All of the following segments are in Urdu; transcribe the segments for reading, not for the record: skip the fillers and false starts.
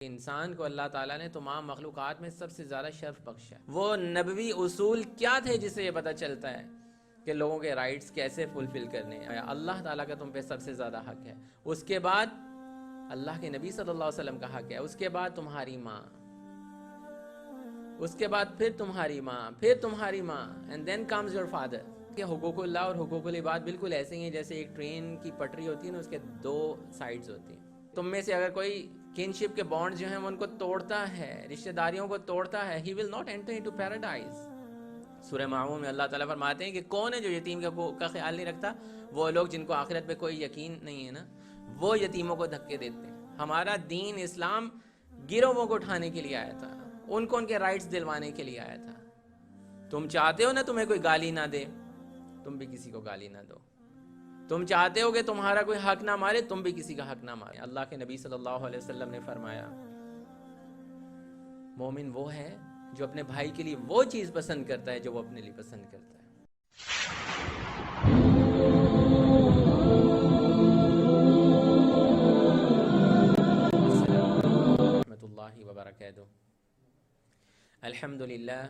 انسان کو اللہ تعالیٰ نے تمام مخلوقات میں سب سے زیادہ شرف بخشا ہے۔ وہ نبوی اصول کیا تھے جسے یہ پتہ چلتا ہے کہ لوگوں کے رائٹس کیسے فلفل کرنے ہیں؟ اللہ تعالیٰ کا تم پہ سب سے زیادہ حق ہے، اس کے بعد اللہ کے نبی صلی اللہ علیہ وسلم کا حق ہے، اس کے بعد تمہاری ماں، اس کے بعد پھر تمہاری ماں، پھر تمہاری ماں، and then comes your father. کہ حقوق اللہ اور حقوق العباد بالکل ایسے ہی ہیں جیسے ایک ٹرین کی پٹری ہوتی ہے نا، اس کے دو سائڈز ہوتی ہیں۔ تم میں سے اگر کوئی کنشپ کے بانڈ جو ہیں وہ ان کو توڑتا ہے، رشتہ داریوں کو توڑتا ہے، he will not enter into paradise۔ سورہ معون میں اللہ تعالیٰ فرماتے ہیں کہ کون ہے جو یتیم کا خیال نہیں رکھتا؟ وہ لوگ جن کو آخرت پہ کوئی یقین نہیں ہے نا، وہ یتیموں کو دھکے دیتے ہیں۔ ہمارا دین اسلام گروہوں کو اٹھانے کے لیے آیا تھا، ان کو ان کے رائٹس دلوانے کے لیے آیا تھا۔ تم چاہتے ہو نا تمہیں کوئی گالی نہ دے، تم بھی کسی کو گالی نہ دو۔ تم چاہتے ہو کہ تمہارا کوئی حق نہ مارے، تم بھی کسی کا حق نہ مارے۔ اللہ کے نبی صلی اللہ علیہ وسلم نے فرمایا مومن وہ ہے جو اپنے بھائی کے لیے وہ چیز پسند کرتا ہے جو وہ اپنے لیے پسند کرتا ہے۔ السلام علیکم ورحمۃ اللہ وبرکاتہ۔ الحمدللہ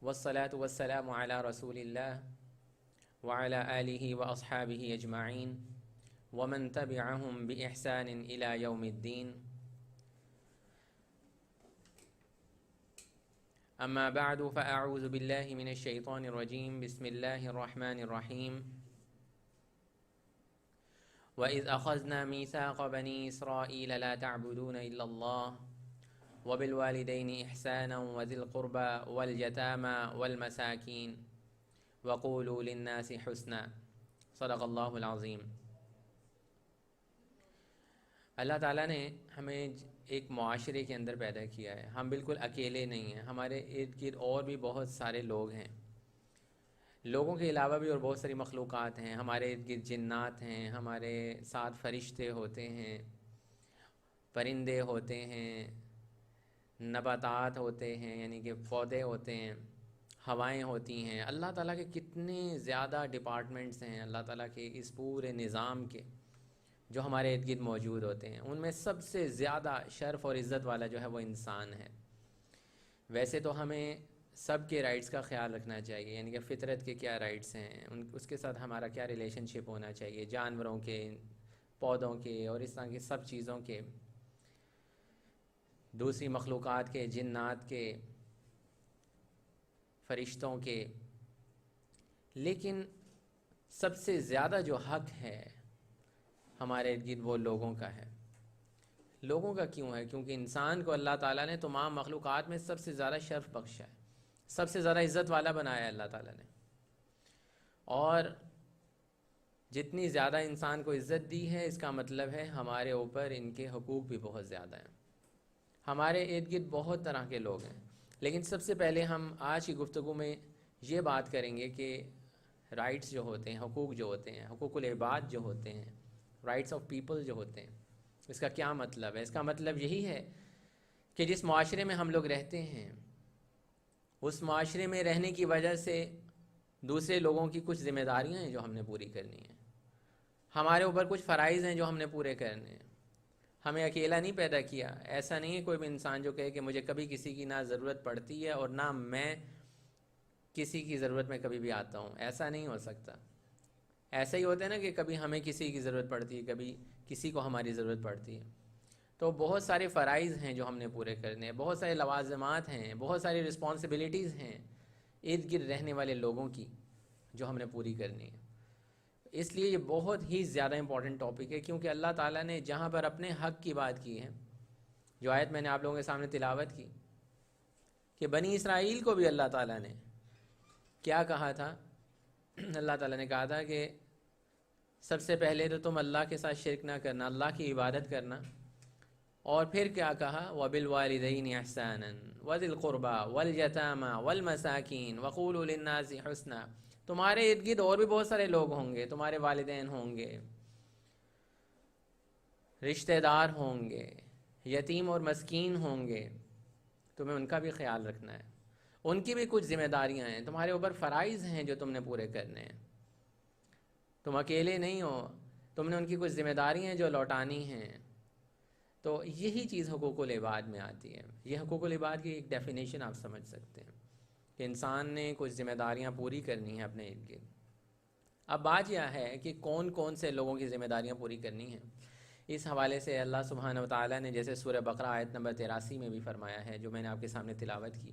والصلاة والسلام علی رسول اللہ وعلى آلہ واصحابہ اجمعین ومن تبعہم بإحسان الى یوم الدین۔ اما بعد فاعوذ باللہ من الشیطان الرجیم، بسم اللہ الرحمن الرحیم۔ وَإِذْ أَخَذْنَا مِيثَاقَ بَنِي إِسْرَائِيلَ لَا تَعْبُدُونَ إِلَّا اللَّهَ وَبِالْوَالِدَيْنِ إِحْسَانًا وَذِي الْقُرْبَى وَالْيَتَامَى وَالْمَسَاكِينِ وَقُولُوا لِلنَّاسِ حُسْنًا۔ صدق اللہ العظیم۔ اللہ تعالیٰ نے ہمیں ایک معاشرے کے اندر پیدا کیا ہے، ہم بالکل اکیلے نہیں ہیں، ہمارے ارد گرد اور بھی بہت سارے لوگ ہیں، لوگوں کے علاوہ بھی اور بہت ساری مخلوقات ہیں، ہمارے ارد گرد جنات ہیں، ہمارے ساتھ فرشتے ہوتے ہیں، پرندے ہوتے ہیں، نباتات ہوتے ہیں یعنی کہ پودے ہوتے ہیں، ہوائیں ہوتی ہیں۔ اللہ تعالیٰ کے کتنے زیادہ ڈپارٹمنٹس ہیں اللہ تعالیٰ کے اس پورے نظام کے جو ہمارے ارد گرد موجود ہوتے ہیں۔ ان میں سب سے زیادہ شرف اور عزت والا جو ہے وہ انسان ہے۔ ویسے تو ہمیں سب کے رائٹس کا خیال رکھنا چاہیے، یعنی کہ فطرت کے کیا رائٹس ہیں، اس کے ساتھ ہمارا کیا ریلیشن شپ ہونا چاہیے، جانوروں کے، پودوں کے اور اس طرح کی سب چیزوں کے، دوسری مخلوقات کے، جنات کے، فرشتوں کے۔ لیکن سب سے زیادہ جو حق ہے ہمارے ارد گرد وہ لوگوں کا ہے۔ لوگوں کا کیوں ہے؟ کیونکہ انسان کو اللہ تعالیٰ نے تمام مخلوقات میں سب سے زیادہ شرف بخشا ہے، سب سے زیادہ عزت والا بنایا ہے اللہ تعالیٰ نے۔ اور جتنی زیادہ انسان کو عزت دی ہے، اس کا مطلب ہے ہمارے اوپر ان کے حقوق بھی بہت زیادہ ہیں۔ ہمارے ارد گرد بہت طرح کے لوگ ہیں، لیکن سب سے پہلے ہم آج کی گفتگو میں یہ بات کریں گے کہ رائٹس جو ہوتے ہیں، حقوق جو ہوتے ہیں، حقوق العباد جو ہوتے ہیں، رائٹس آف پیپل جو ہوتے ہیں، اس کا کیا مطلب ہے؟ اس کا مطلب یہی ہے کہ جس معاشرے میں ہم لوگ رہتے ہیں، اس معاشرے میں رہنے کی وجہ سے دوسرے لوگوں کی کچھ ذمہ داریاں ہیں جو ہم نے پوری کرنی ہیں، ہمارے اوپر کچھ فرائض ہیں جو ہم نے پورے کرنے ہیں۔ ہمیں اکیلا نہیں پیدا کیا، ایسا نہیں ہے کوئی بھی انسان جو کہے کہ مجھے کبھی کسی کی نہ ضرورت پڑتی ہے اور نہ میں کسی کی ضرورت میں کبھی بھی آتا ہوں، ایسا نہیں ہو سکتا۔ ایسا ہی ہوتا ہے نا کہ کبھی ہمیں کسی کی ضرورت پڑتی ہے، کبھی کسی کو ہماری ضرورت پڑتی ہے۔ تو بہت سارے فرائض ہیں جو ہم نے پورے کرنے ہیں، بہت سارے لوازمات ہیں، بہت ساری رسپانسبلٹیز ہیں ارد گرد رہنے والے لوگوں کی جو ہم نے پوری کرنی ہے۔ اس لیے یہ بہت ہی زیادہ امپورٹنٹ ٹاپک ہے، کیونکہ اللہ تعالیٰ نے جہاں پر اپنے حق کی بات کی ہے، جو آیت میں نے آپ لوگوں کے سامنے تلاوت کی کہ بنی اسرائیل کو بھی اللہ تعالیٰ نے کیا کہا تھا؟ اللہ تعالیٰ نے کہا تھا کہ سب سے پہلے تو تم اللہ کے ساتھ شرک نہ کرنا، اللہ کی عبادت کرنا، اور پھر کیا کہا؟ وَبِالْوَالِدَيْنِ إِحْسَانًا وَذِي الْقُرْبَى وَالْيَتَامَى وَالْمَسَاكِينِ وَقُولُوا لِلنَّاسِ حُسْنًا۔ تمہارے ارد گرد اور بھی بہت سارے لوگ ہوں گے، تمہارے والدین ہوں گے، رشتہ دار ہوں گے، یتیم اور مسکین ہوں گے، تمہیں ان کا بھی خیال رکھنا ہے، ان کی بھی کچھ ذمہ داریاں ہیں، تمہارے اوپر فرائض ہیں جو تم نے پورے کرنے ہیں۔ تم اکیلے نہیں ہو، تم نے ان کی کچھ ذمہ داریاں ہیں جو لوٹانی ہیں۔ تو یہی چیز حقوق العباد میں آتی ہے. یہ حقوق العباد کی ایک ڈیفینیشن آپ سمجھ سکتے ہیں کہ انسان نے کچھ ذمہ داریاں پوری کرنی ہیں اپنے ارد گرد. اب بات یہ ہے کہ کون کون سے لوگوں کی ذمہ داریاں پوری کرنی ہیں. اس حوالے سے اللہ سبحانہ و تعالیٰ نے جیسے سورہ بقرہ آیت نمبر 83 میں بھی فرمایا ہے، جو میں نے آپ کے سامنے تلاوت کی.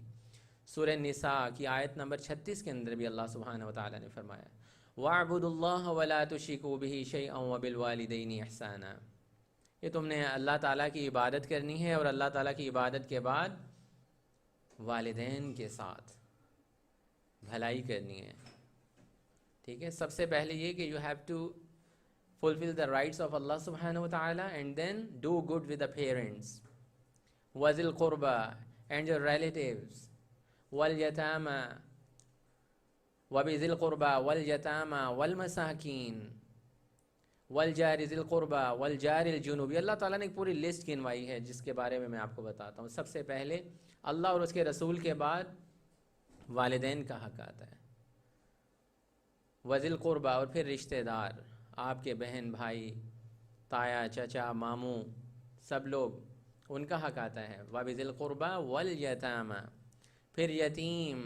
سورہ نساء کی آیت نمبر 36 کے اندر بھی اللہ سبحانہ و تعالیٰ نے فرمایا وَاعْبُدُوا اللَّهَ وَلَا تُشْرِكُوا بِهِ شَيْئًا وَبِالْوَالِدَيْنِ إِحْسَانًا. کہ تم نے اللہ تعالیٰ کی عبادت کرنی ہے اور اللہ تعالیٰ کی عبادت کے بعد والدین کے ساتھ بھلائی کرنی ہے. ٹھیک ہے، سب سے پہلے یہ کہ you have to fulfill the rights of Allah subhanahu wa ta'ala and then do good with the parents. وَذِي الْقُرْبَى and your relatives. وَالْيَتَامَى وَبِذِي الْقُرْبَى وَالْيَتَامَى وَالْمَسَاكِينَ وَالْجَارِ ذِي الْقُرْبَى وَالْجَارِ الْجُنُوبِ. اللہ تعالیٰ نے ایک پوری لسٹ گنوائی ہے جس کے بارے میں آپ کو بتاتا ہوں. سب سے پہلے اللہ اور اس کے رسول کے بعد والدین کا حق آتا ہے. وَذِي الْقُرْبَى اور پھر رشتہ دار، آپ کے بہن بھائی، تایا چچا ماموں، سب لوگ، ان کا حق آتا ہے. وَبِذِي الْقُرْبَى وَالْيَتَامَى پھر یتیم،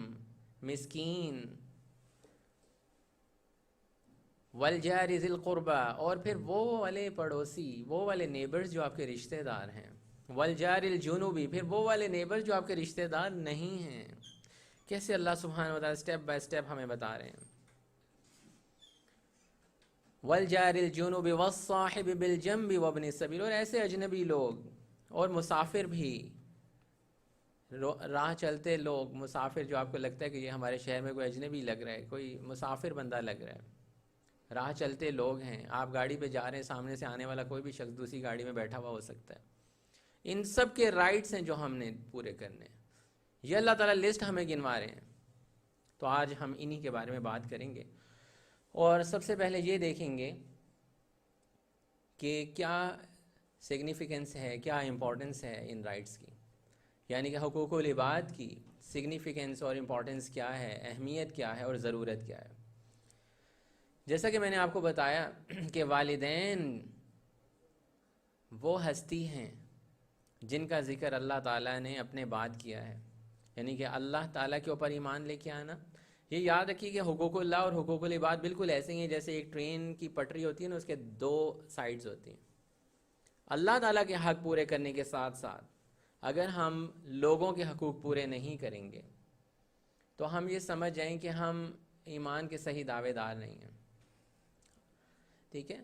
مسکین، وَالْجَارِ ذِي الْقُرْبَى اور پھر وہ والے پڑوسی، وہ والے نیبرز جو آپ کے رشتہ دار ہیں. وَالْجَارِ الْجُنُوبِ پھر وہ والے نیبرز جو آپ کے رشتہ دار نہیں ہیں. کیسے اللہ سبحانہ وتعالی سٹیپ بائی سٹیپ ہمیں بتا رہے ہیں. وَالْجَارِ الْجُنُوبِ وَالصَّاحِبِ بِالْجَنبِ وَابْنِ السَّبِيلِ اور ایسے اجنبی لوگ اور مسافر بھی، راہ چلتے لوگ، مسافر جو آپ کو لگتا ہے کہ یہ ہمارے شہر میں کوئی اجنبی لگ رہا ہے، کوئی مسافر بندہ لگ رہا ہے، راہ چلتے لوگ ہیں، آپ گاڑی پہ جا رہے ہیں، سامنے سے آنے والا کوئی بھی شخص دوسری گاڑی میں بیٹھا ہوا ہو سکتا ہے. ان سب کے رائٹس ہیں جو ہم نے پورے کرنے ہیں. یہ اللہ تعالیٰ لسٹ ہمیں گنوا رہے ہیں. تو آج ہم انہی کے بارے میں بات کریں گے اور سب سے پہلے یہ دیکھیں گے کہ کیا سگنیفیکنس ہے، کیا امپورٹنس ہے ان رائٹس کی، یعنی کہ حقوق العباد کی سگنیفیکنس اور امپورٹنس کیا ہے، اہمیت کیا ہے اور ضرورت کیا ہے. جیسا کہ میں نے آپ کو بتایا کہ والدین وہ ہستی ہیں جن کا ذکر اللہ تعالیٰ نے اپنے بعد کیا ہے، یعنی کہ اللہ تعالیٰ کے اوپر ایمان لے کے آنا. یہ یاد رکھیے کہ حقوق اللہ اور حقوق العباد بالکل ایسے ہی ہیں جیسے ایک ٹرین کی پٹری ہوتی ہے نا، اس کے دو سائڈز ہوتی ہیں. اللہ تعالیٰ کے حق پورے کرنے کے ساتھ ساتھ اگر ہم لوگوں کے حقوق پورے نہیں کریں گے تو ہم یہ سمجھ جائیں کہ ہم ایمان کے صحیح دعوے دار نہیں ہیں. ٹھیک ہے،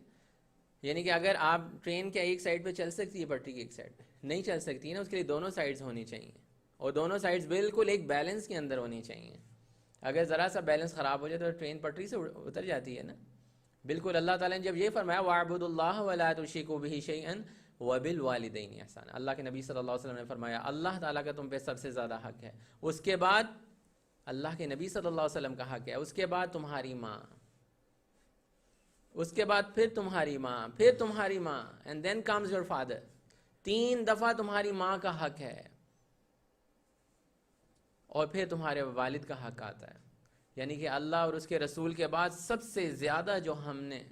یعنی کہ اگر آپ ٹرین کے ایک سائڈ پہ چل سکتی ہے، پٹری کی ایک سائڈ پہ نہیں چل سکتی نا، اس کے لیے دونوں سائڈز ہونی چاہیے اور دونوں سائڈز بالکل ایک بیلنس کے اندر ہونی چاہیے. اگر ذرا سا بیلنس خراب ہو جائے تو ٹرین پٹری سے اتر جاتی ہے نا. بالکل اللہ تعالیٰ نے جب یہ فرمایا وَاعْبُدُوا اللَّهَ وَلَا تُشْرِكُوا بِهِ شَيْئًا وَبِالْوَالِدَيْنِ إِحْسَانًا. اللہ کے نبی صلی اللہ علیہ وسلم نے فرمایا اللہ تعالیٰ کا تم پہ سب سے زیادہ حق ہے، اس کے بعد اللہ کے نبی صلی اللہ علیہ وسلم کا حق ہے، اس کے بعد تمہاری ماں، اس کے بعد پھر تمہاری ماں، پھر تمہاری ماں، and then comes your father. 3 دفعہ تمہاری ماں کا حق ہے اور پھر تمہارے والد کا حق آتا ہے. یعنی کہ اللہ اور اس کے رسول کے بعد سب سے زیادہ جو ہم نے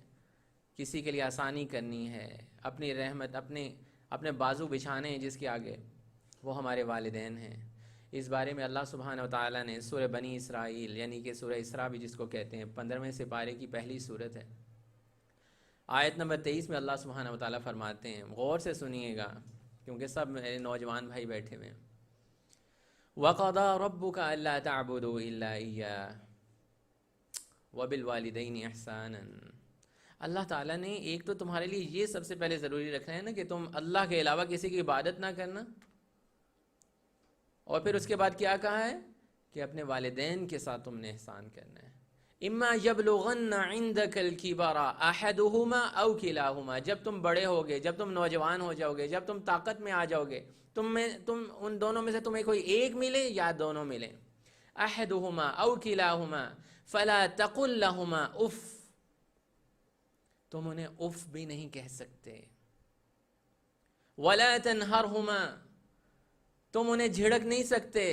کسی کے لیے آسانی کرنی ہے، اپنی رحمت، اپنے بازو بچھانے ہیں جس کے آگے، وہ ہمارے والدین ہیں. اس بارے میں اللہ سبحانہ و تعالیٰ نے سورہ بنی اسرائیل، یعنی کہ سورہ اسراء بھی جس کو کہتے ہیں، 15ویں سپارے کی پہلی سورت ہے، آیت نمبر 23 میں اللہ سبحانہ و تعالیٰ فرماتے ہیں، غور سے سنیے گا کیونکہ سب میرے نوجوان بھائی بیٹھے ہوئے ہیں. وَقَضَىٰ رَبُّكَ أَلَّا تَعْبُدُوا إِلَّا إِيَّاهُ وَبِالْوَالِدَيْنِ إِحْسَانًا. اللہ تعالیٰ نے ایک تو تمہارے لیے یہ سب سے پہلے ضروری رکھنا ہے نا کہ تم اللہ کے علاوہ کسی کی عبادت نہ کرنا، اور پھر اس کے بعد کیا کہا ہے کہ اپنے والدین کے ساتھ تم نے احسان کرنا ہے. اما یبلغن عندک الکبر احدہما او کلاہما. جب تم بڑے ہوگے، جب تم نوجوان ہو جاؤ گے، جب تم طاقت میں آ جاؤ گے، تم ان دونوں میں سے تمہیں کوئی ایک ملے یا دونوں ملے، احدہما او کلاہما فلا تقل لہما اف. تم انہیں اف بھی نہیں کہہ سکتے. ولا تنہرہما، تم انہیں جھڑک نہیں سکتے.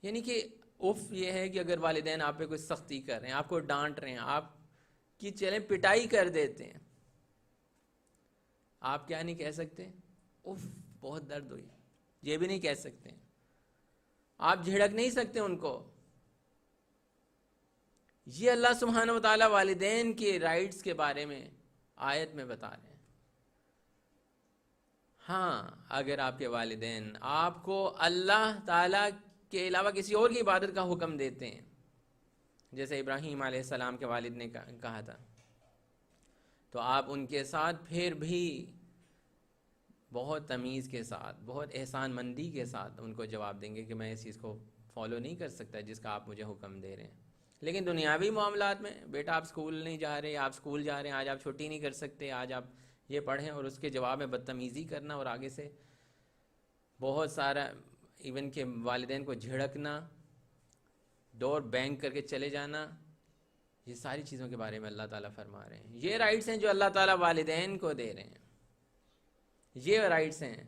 یعنی کہ اف یہ ہے کہ اگر والدین آپ پہ کوئی سختی کر رہے ہیں، آپ کو ڈانٹ رہے ہیں، آپ کی چلیں پٹائی کر دیتے ہیں، آپ کیا نہیں کہہ سکتے؟ اف بہت درد ہوئی، یہ بھی نہیں کہہ سکتے، آپ جھڑک نہیں سکتے ان کو۔ یہ اللہ سبحانہ و تعالیٰ والدین کے رائٹس کے بارے میں آیت میں بتا رہے ہیں۔ ہاں اگر آپ کے والدین آپ کو اللہ تعالیٰ کے علاوہ کسی اور کی عبادت کا حکم دیتے ہیں، جیسے ابراہیم علیہ السلام کے والد نے کہا تھا، تو آپ ان کے ساتھ پھر بھی بہت تمیز کے ساتھ، بہت احسان مندی کے ساتھ ان کو جواب دیں گے کہ میں اس چیز کو فالو نہیں کر سکتا جس کا آپ مجھے حکم دے رہے ہیں۔ لیکن دنیاوی معاملات میں، بیٹا آپ اسکول نہیں جا رہے، آپ اسکول جا رہے ہیں، آج آپ چھٹی نہیں کر سکتے، آج آپ یہ پڑھیں، اور اس کے جواب میں بدتمیزی کرنا اور آگے سے بہت سارا ایون کہ والدین کو جھڑکنا، ڈور بینگ کر کے چلے جانا، یہ ساری چیزوں کے بارے میں اللہ تعالیٰ فرما رہے ہیں۔ یہ رائٹس ہیں جو اللہ تعالیٰ والدین کو دے رہے ہیں، یہ رائٹس ہیں۔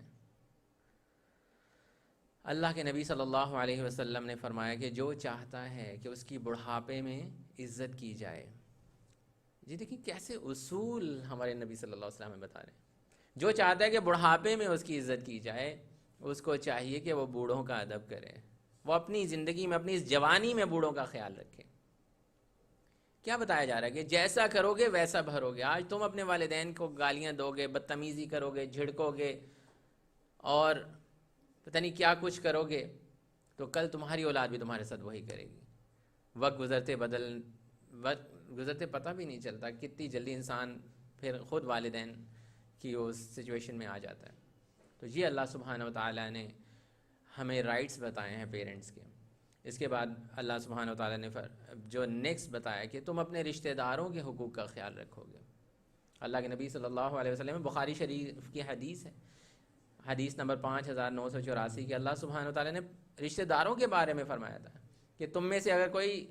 اللہ کے نبی صلی اللہ علیہ وسلم نے فرمایا کہ جو چاہتا ہے کہ اس کی بڑھاپے میں عزت کی جائے، جی دیکھیں کیسے اصول ہمارے نبی صلی اللہ علیہ وسلم میں بتا رہے ہیں۔ جو چاہتا ہے کہ بڑھاپے میں اس کی عزت کی جائے، اس کو چاہیے کہ وہ بوڑھوں کا ادب کرے، وہ اپنی زندگی میں، اپنی اس جوانی میں بوڑھوں کا خیال رکھے۔ کیا بتایا جا رہا ہے کہ جیسا کرو گے ویسا بھرو گے۔ آج تم اپنے والدین کو گالیاں دو گے، بدتمیزی کرو گے، جھڑکو گے اور پتہ نہیں کیا کچھ کرو گے، تو کل تمہاری اولاد بھی تمہارے ساتھ وہی کرے گی۔ وقت گزرتے پتہ بھی نہیں چلتا کتنی جلدی انسان پھر خود والدین کی اس سچویشن میں آ جاتا ہے۔ تو یہ اللہ سبحانہ و تعالیٰ نے ہمیں رائٹس بتائے ہیں پیرنٹس کے۔ اس کے بعد اللہ سبحانہ و تعالیٰ نے جو نیکسٹ بتایا کہ تم اپنے رشتہ داروں کے حقوق کا خیال رکھو گے۔ اللہ کے نبی صلی اللہ علیہ وسلم، بخاری شریف کی حدیث ہے، حدیث نمبر 5984 کہ اللہ سبحانہ و تعالیٰ نے رشتہ داروں کے بارے میں فرمایا تھا کہ تم میں سے اگر کوئی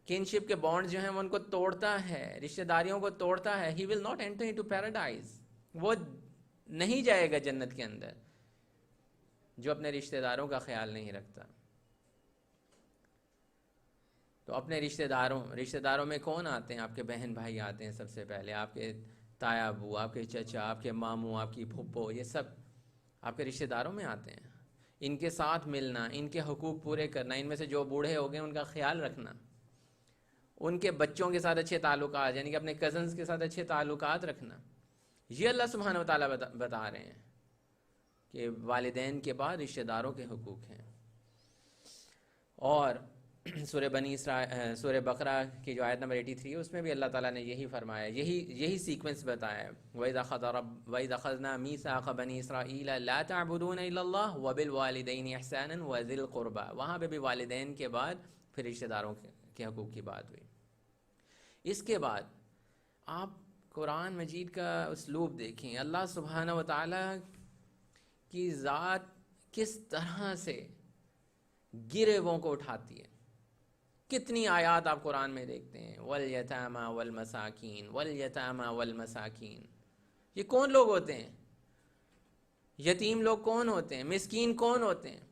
کنشپ کے بانڈ جو ہیں وہ ان کو توڑتا ہے، رشتہ داریوں کو توڑتا ہے، he will not enter into paradise، وہ نہیں جائے گا جنت کے اندر جو اپنے رشتہ داروں کا خیال نہیں رکھتا۔ تو اپنے رشتہ داروں میں کون آتے ہیں؟ آپ کے بہن بھائی آتے ہیں سب سے پہلے، آپ کے تایا ابو، آپ کے چچا، آپ کے ماموں، آپ کی پھپھو، یہ سب آپ کے رشتہ داروں میں آتے ہیں۔ ان کے ساتھ ملنا، ان کے حقوق پورے کرنا، ان میں سے جو بوڑھے ہو گئے ان کا خیال رکھنا، ان کے بچوں کے ساتھ اچھے تعلقات، یعنی کہ اپنے کزنز کے ساتھ اچھے تعلقات رکھنا، یہ اللہ سبحانہ و تعالیٰ بتا رہے ہیں کہ والدین کے بعد رشتہ داروں کے حقوق ہیں۔ اور سورہ بقرہ کی جو آیت نمبر 83 ہے اس میں بھی اللہ تعالیٰ نے یہی فرمایا، یہی سیکوینس بتایا، وَإِذْ أَخَذْنَا مِيثَاقَ بَنِي إِسْرَائِيلَ لَا تَعْبُدُونَ إِلَّا اللَّهَ وَبِالْوَالِدَيْنِ إِحْسَانًا وَذِي الْقُرْبَى، وہاں پہ بھی والدین کے بعد پھر رشتہ داروں کے حقوق کی بات ہوئی۔ اس کے بعد آپ قرآن مجید کا اسلوب دیکھیں، اللہ سبحانہ و تعالیٰ کی ذات کس طرح سے گریووں کو اٹھاتی ہے۔ کتنی آیات آپ قرآن میں دیکھتے ہیں، وَالْيَتَامَى وَالْمَسَاكِينَ وَالْيَتَامَى وَالْمَسَاكِينَ، یہ کون لوگ ہوتے ہیں؟ یتیم لوگ کون ہوتے ہیں؟ مسکین کون ہوتے ہیں؟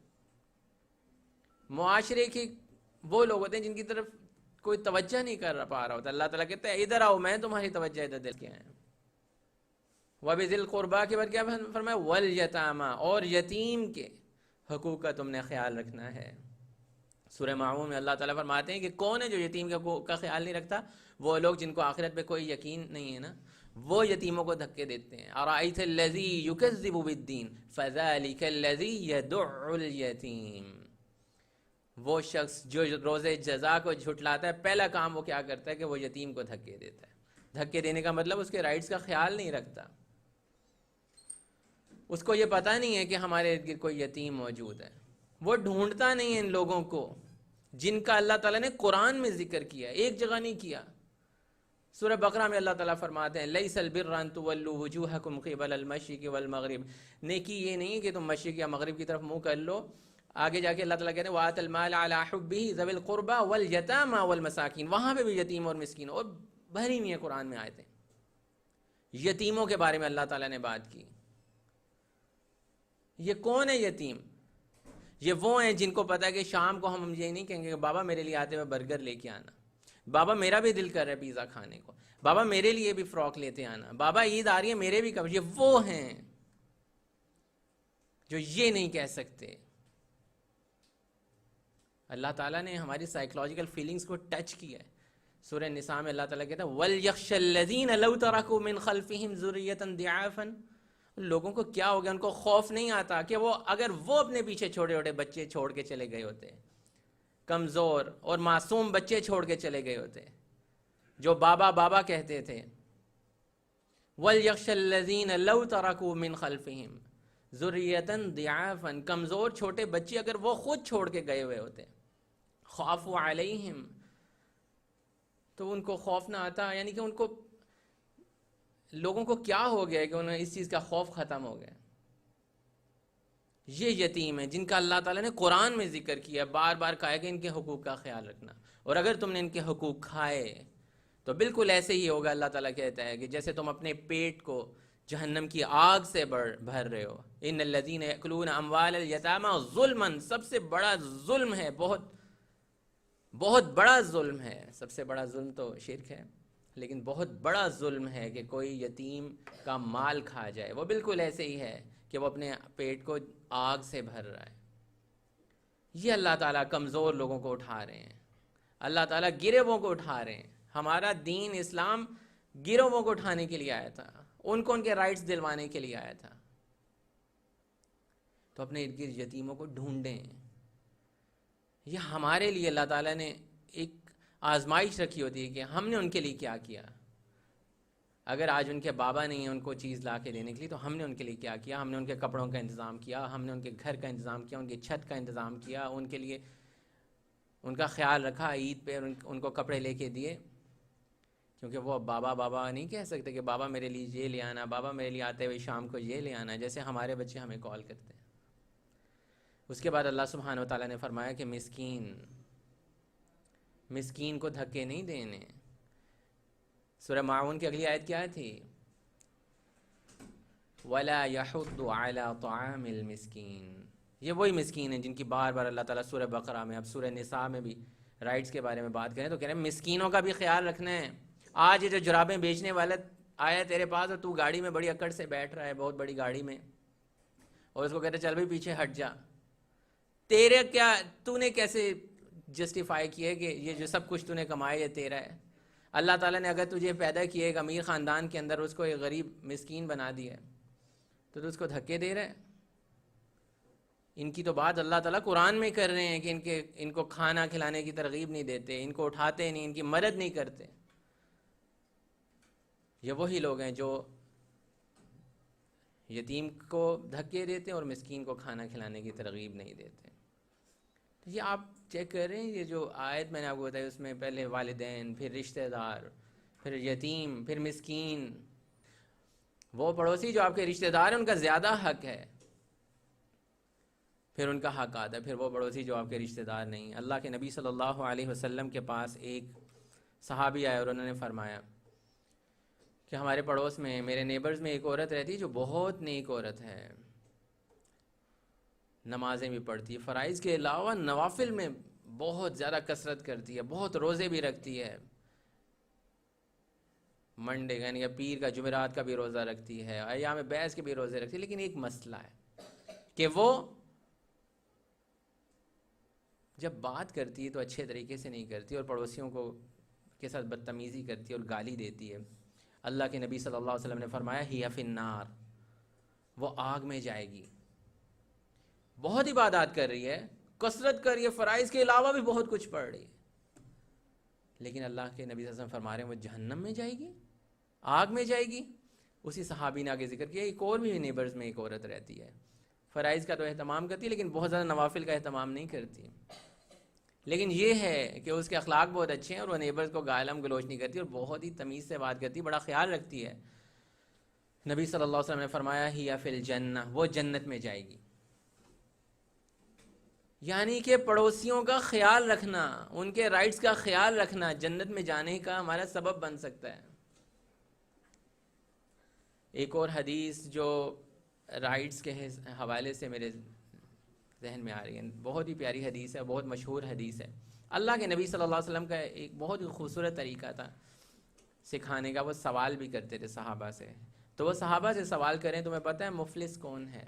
معاشرے کے وہ لوگ ہوتے ہیں جن کی طرف کوئی توجہ نہیں کر پا رہا ہوتا۔ اللہ تعالیٰ کہتا ہے ادھر آؤ، میں تمہاری توجہ ادھر دل کے آیا ہوں۔ وَبِذِي الْقُرْبَى کے بعد کیا فرمایا؟ وَالْيَتَامَى، اور یتیم کے حقوق کا تم نے خیال رکھنا ہے۔ سورہ ماعون میں اللہ تعالیٰ فرماتے ہیں کہ کون ہے جو یتیم کے حقوق کا خیال نہیں رکھتا؟ وہ لوگ جن کو آخرت پہ کوئی یقین نہیں ہے نا، وہ یتیموں کو دھکے دیتے ہیں۔ أَرَأَيْتَ الَّذِي يُكَذِّبُ بِالدِّينِ فَذَلِكَ الَّذِي يَدُعُّ الْيَتِيمَ، وہ شخص جو روز جزا کو جھٹلاتا ہے، پہلا کام وہ کیا کرتا ہے کہ وہ یتیم کو دھکے دیتا ہے۔ دھکے دینے کا مطلب اس کے رائٹس کا خیال نہیں رکھتا، اس کو یہ پتہ نہیں ہے کہ ہمارے ارد گرد کوئی یتیم موجود ہے، وہ ڈھونڈتا نہیں ہے ان لوگوں کو جن کا اللہ تعالیٰ نے قرآن میں ذکر کیا، ایک جگہ نہیں کیا۔ سورہ بقرہ میں اللہ تعالیٰ فرماتے ہیں لَيْسَ الْبِرَّ أَن تُوَلُّوا وُجُوهَكُمْ قِبَلَ الْمَشْرِقِ وَالْمَغْرِبِ، نیکی یہ نہیں ہے کہ تم مشرق یا مغرب کی طرف منہ کر لو۔ آگے جا کے اللہ تعالیٰ کہتے ہیں وَآتَ الْمَالَ عَلَىٰ حُبِّهِ ذَوِي الْقُرْبَى وَالْيَتَامَى وَالْمَسَاكِينَ، وہاں پہ بھی یتیم اور مسکین اور بھری ہوئی ہیں قرآن میں آیتیں، یتیموں کے بارے میں اللہ تعالیٰ نے بات کی۔ یہ کون ہے یتیم؟ یہ وہ ہیں جن کو پتہ ہے کہ شام کو ہم یہ نہیں کہیں گے کہ بابا میرے لیے آتے ہوئے برگر لے کے آنا، بابا میرا بھی دل کر رہا ہے پیزا کھانے کو، بابا میرے لیے بھی فراک لیتے آنا، بابا عید آ رہی ہے میرے بھی کپڑے۔ یہ وہ ہیں جو یہ نہیں کہہ سکتے۔ اللہ تعالیٰ نے ہماری سائیکولوجیکل فیلنگز کو ٹچ کیا ہے۔ سورہ نساء میں اللہ تعالیٰ کہتا ہے وَلْيَخْشَ الَّذِينَ لَوْ تَرَكُوا مِنْ خَلْفِهِمْ ذُرِّيَّةً ضِعَافًا، لوگوں کو کیا ہو گیا، ان کو خوف نہیں آتا کہ وہ اگر وہ اپنے پیچھے چھوٹے چھوٹے بچے چھوڑ کے چلے گئے ہوتے، کمزور اور معصوم بچے چھوڑ کے چلے گئے ہوتے جو بابا بابا کہتے تھے، وَلْيَخْشَ الَّذِينَ لَوْ تَرَكُوا مِنْ خَلْفِهِمْ ذُرِّيَّةً ضِعَافًا، کمزور چھوٹے بچے اگر وہ خود چھوڑ کے گئے ہوئے ہوتے، خافوا علیہم، تو ان کو خوف نہ آتا، یعنی کہ ان کو لوگوں کو کیا ہو گیا کہ انہیں اس چیز کا خوف ختم ہو گیا۔ یہ یتیم ہیں جن کا اللہ تعالیٰ نے قرآن میں ذکر کیا، بار بار کہا کہ ان کے حقوق کا خیال رکھنا، اور اگر تم نے ان کے حقوق کھائے تو بالکل ایسے ہی ہوگا۔ اللہ تعالیٰ کہتا ہے کہ جیسے تم اپنے پیٹ کو جہنم کی آگ سے بھر رہے ہو۔ ان الذین یأکلون اموال الیتامی ظلما، سب سے بڑا ظلم ہے، بہت بہت بڑا ظلم ہے۔ سب سے بڑا ظلم تو شرک ہے، لیکن بہت بڑا ظلم ہے کہ کوئی یتیم کا مال کھا جائے۔ وہ بالکل ایسے ہی ہے کہ وہ اپنے پیٹ کو آگ سے بھر رہا ہے۔ یہ اللہ تعالیٰ کمزور لوگوں کو اٹھا رہے ہیں، اللہ تعالیٰ گروہوں کو اٹھا رہے ہیں۔ ہمارا دین اسلام گروہوں کو اٹھانے کے لیے آیا تھا، ان کو ان کے رائٹس دلوانے کے لیے آیا تھا۔ تو اپنے ارد گرد یتیموں کو ڈھونڈیں۔ یہ ہمارے لیے اللہ تعالیٰ نے ایک آزمائش رکھی ہوتی ہے کہ ہم نے ان کے لیے کیا کیا۔ اگر آج ان کے بابا نہیں ہیں ان کو چیز لا کے دینے کے لیے، تو ہم نے ان کے لیے کیا کیا؟ ہم نے ان کے کپڑوں کا انتظام کیا، ہم نے ان کے گھر کا انتظام کیا، ان کی چھت کا انتظام کیا، ان کے لیے ان کا خیال رکھا، عید پہ ان کو کپڑے لے کے دیے، کیونکہ وہ بابا بابا نہیں کہہ سکتے کہ بابا میرے لیے یہ لے آنا، بابا میرے لیے آتے ہوئے شام کو یہ لے آنا، جیسے ہمارے بچے ہمیں کال کرتے ہیں۔ اس کے بعد اللہ سبحانہ و تعالیٰ نے فرمایا کہ مسکین کو دھکے نہیں دینے۔ سورہ معاون کی اگلی آیت کیا تھی؟ وَلَا يَحُضُّ عَلَى طَعَامِ الْمِسْكِينِ، یہ وہی مسکین ہیں جن کی بار بار اللہ تعالیٰ سورہ بقرہ میں، اب سورہ نساء میں بھی رائٹس کے بارے میں بات کریں تو کہہ رہے ہیں مسکینوں کا بھی خیال رکھنا ہے۔ آج یہ جو جرابیں بیچنے والا آیا تیرے پاس اور تو گاڑی میں بڑی اکڑ سے بیٹھ رہا ہے، بہت بڑی گاڑی میں، اور اس کو کہتے چل بھی پیچھے ہٹ جا، تیرے کیا، تو نے کیسے جسٹیفائی کیا کہ یہ جو سب کچھ تو نے کمایا یہ تیرا ہے؟ اللہ تعالیٰ نے اگر تجھے پیدا کیا ایک امیر خاندان کے اندر، اس کو ایک غریب مسکین بنا دیا ہے، تو اس کو دھکے دے رہا ہے۔ ان کی تو بات اللہ تعالیٰ قرآن میں کر رہے ہیں کہ ان کو کھانا کھلانے کی ترغیب نہیں دیتے، ان کو اٹھاتے نہیں، ان کی مدد نہیں کرتے۔ یہ وہی لوگ ہیں جو یتیم کو دھکے دیتے ہیں اور مسکین کو کھانا کھلانے کی ترغیب نہیں دیتے۔ یہ آپ چیک کر رہے ہیں، یہ جو آیت میں نے آپ کو بتائی اس میں پہلے والدین، پھر رشتہ دار، پھر یتیم، پھر مسکین۔ وہ پڑوسی جو آپ کے رشتہ دار ہیں ان کا زیادہ حق ہے، پھر ان کا حق آتا ہے، پھر وہ پڑوسی جو آپ کے رشتہ دار نہیں۔ اللہ کے نبی صلی اللہ علیہ وسلم کے پاس ایک صحابی آئے اور انہوں نے فرمایا کہ ہمارے پڑوس میں، میرے نیبرز میں ایک عورت رہتی ہے جو بہت نیک عورت ہے، نمازیں بھی پڑھتی ہے، فرائض کے علاوہ نوافل میں بہت زیادہ کثرت کرتی ہے، بہت روزے بھی رکھتی ہے، منڈے یعنی کہ پیر کا، جمعرات کا بھی روزہ رکھتی ہے، ایام بیس کے بھی روزے رکھتی ہے، لیکن ایک مسئلہ ہے کہ وہ جب بات کرتی ہے تو اچھے طریقے سے نہیں کرتی اور پڑوسیوں کو کے ساتھ بدتمیزی کرتی ہے اور گالی دیتی ہے۔ اللہ کے نبی صلی اللہ علیہ وسلم نے فرمایا ہی فی النار، وہ آگ میں جائے گی۔ بہت عبادات کر رہی ہے، کثرت کر رہی ہے، فرائض کے علاوہ بھی بہت کچھ پڑھ رہی ہے، لیکن اللہ کے نبی صلی اللہ علیہ وسلم فرما رہے ہیں وہ جہنم میں جائے گی، آگ میں جائے گی۔ اسی صحابی نے آگے ذکر کیا ایک اور بھی نیبرز میں ایک عورت رہتی ہے، فرائض کا تو اہتمام کرتی ہے لیکن بہت زیادہ نوافل کا اہتمام نہیں کرتی، لیکن یہ ہے کہ اس کے اخلاق بہت اچھے ہیں اور وہ نیبرز کو گالم گلوچ نہیں کرتی اور بہت ہی تمیز سے بات کرتی ہے، بڑا خیال رکھتی ہے۔ نبی صلی اللہ علیہ وسلم نے فرمایا ہی فی الجنہ، وہ جنت میں جائے گی۔ یعنی کہ پڑوسیوں کا خیال رکھنا، ان کے رائٹس کا خیال رکھنا جنت میں جانے کا ہمارا سبب بن سکتا ہے۔ ایک اور حدیث جو رائٹس کے حوالے سے میرے ذہن میں آ رہی ہے، بہت ہی پیاری حدیث ہے، بہت مشہور حدیث ہے۔ اللہ کے نبی صلی اللہ علیہ وسلم کا ایک بہت ہی خوبصورت طریقہ تھا سکھانے کا، وہ سوال بھی کرتے تھے صحابہ سے. تو وہ صحابہ سے سوال کریں تمہیں پتہ ہے مفلس کون ہے؟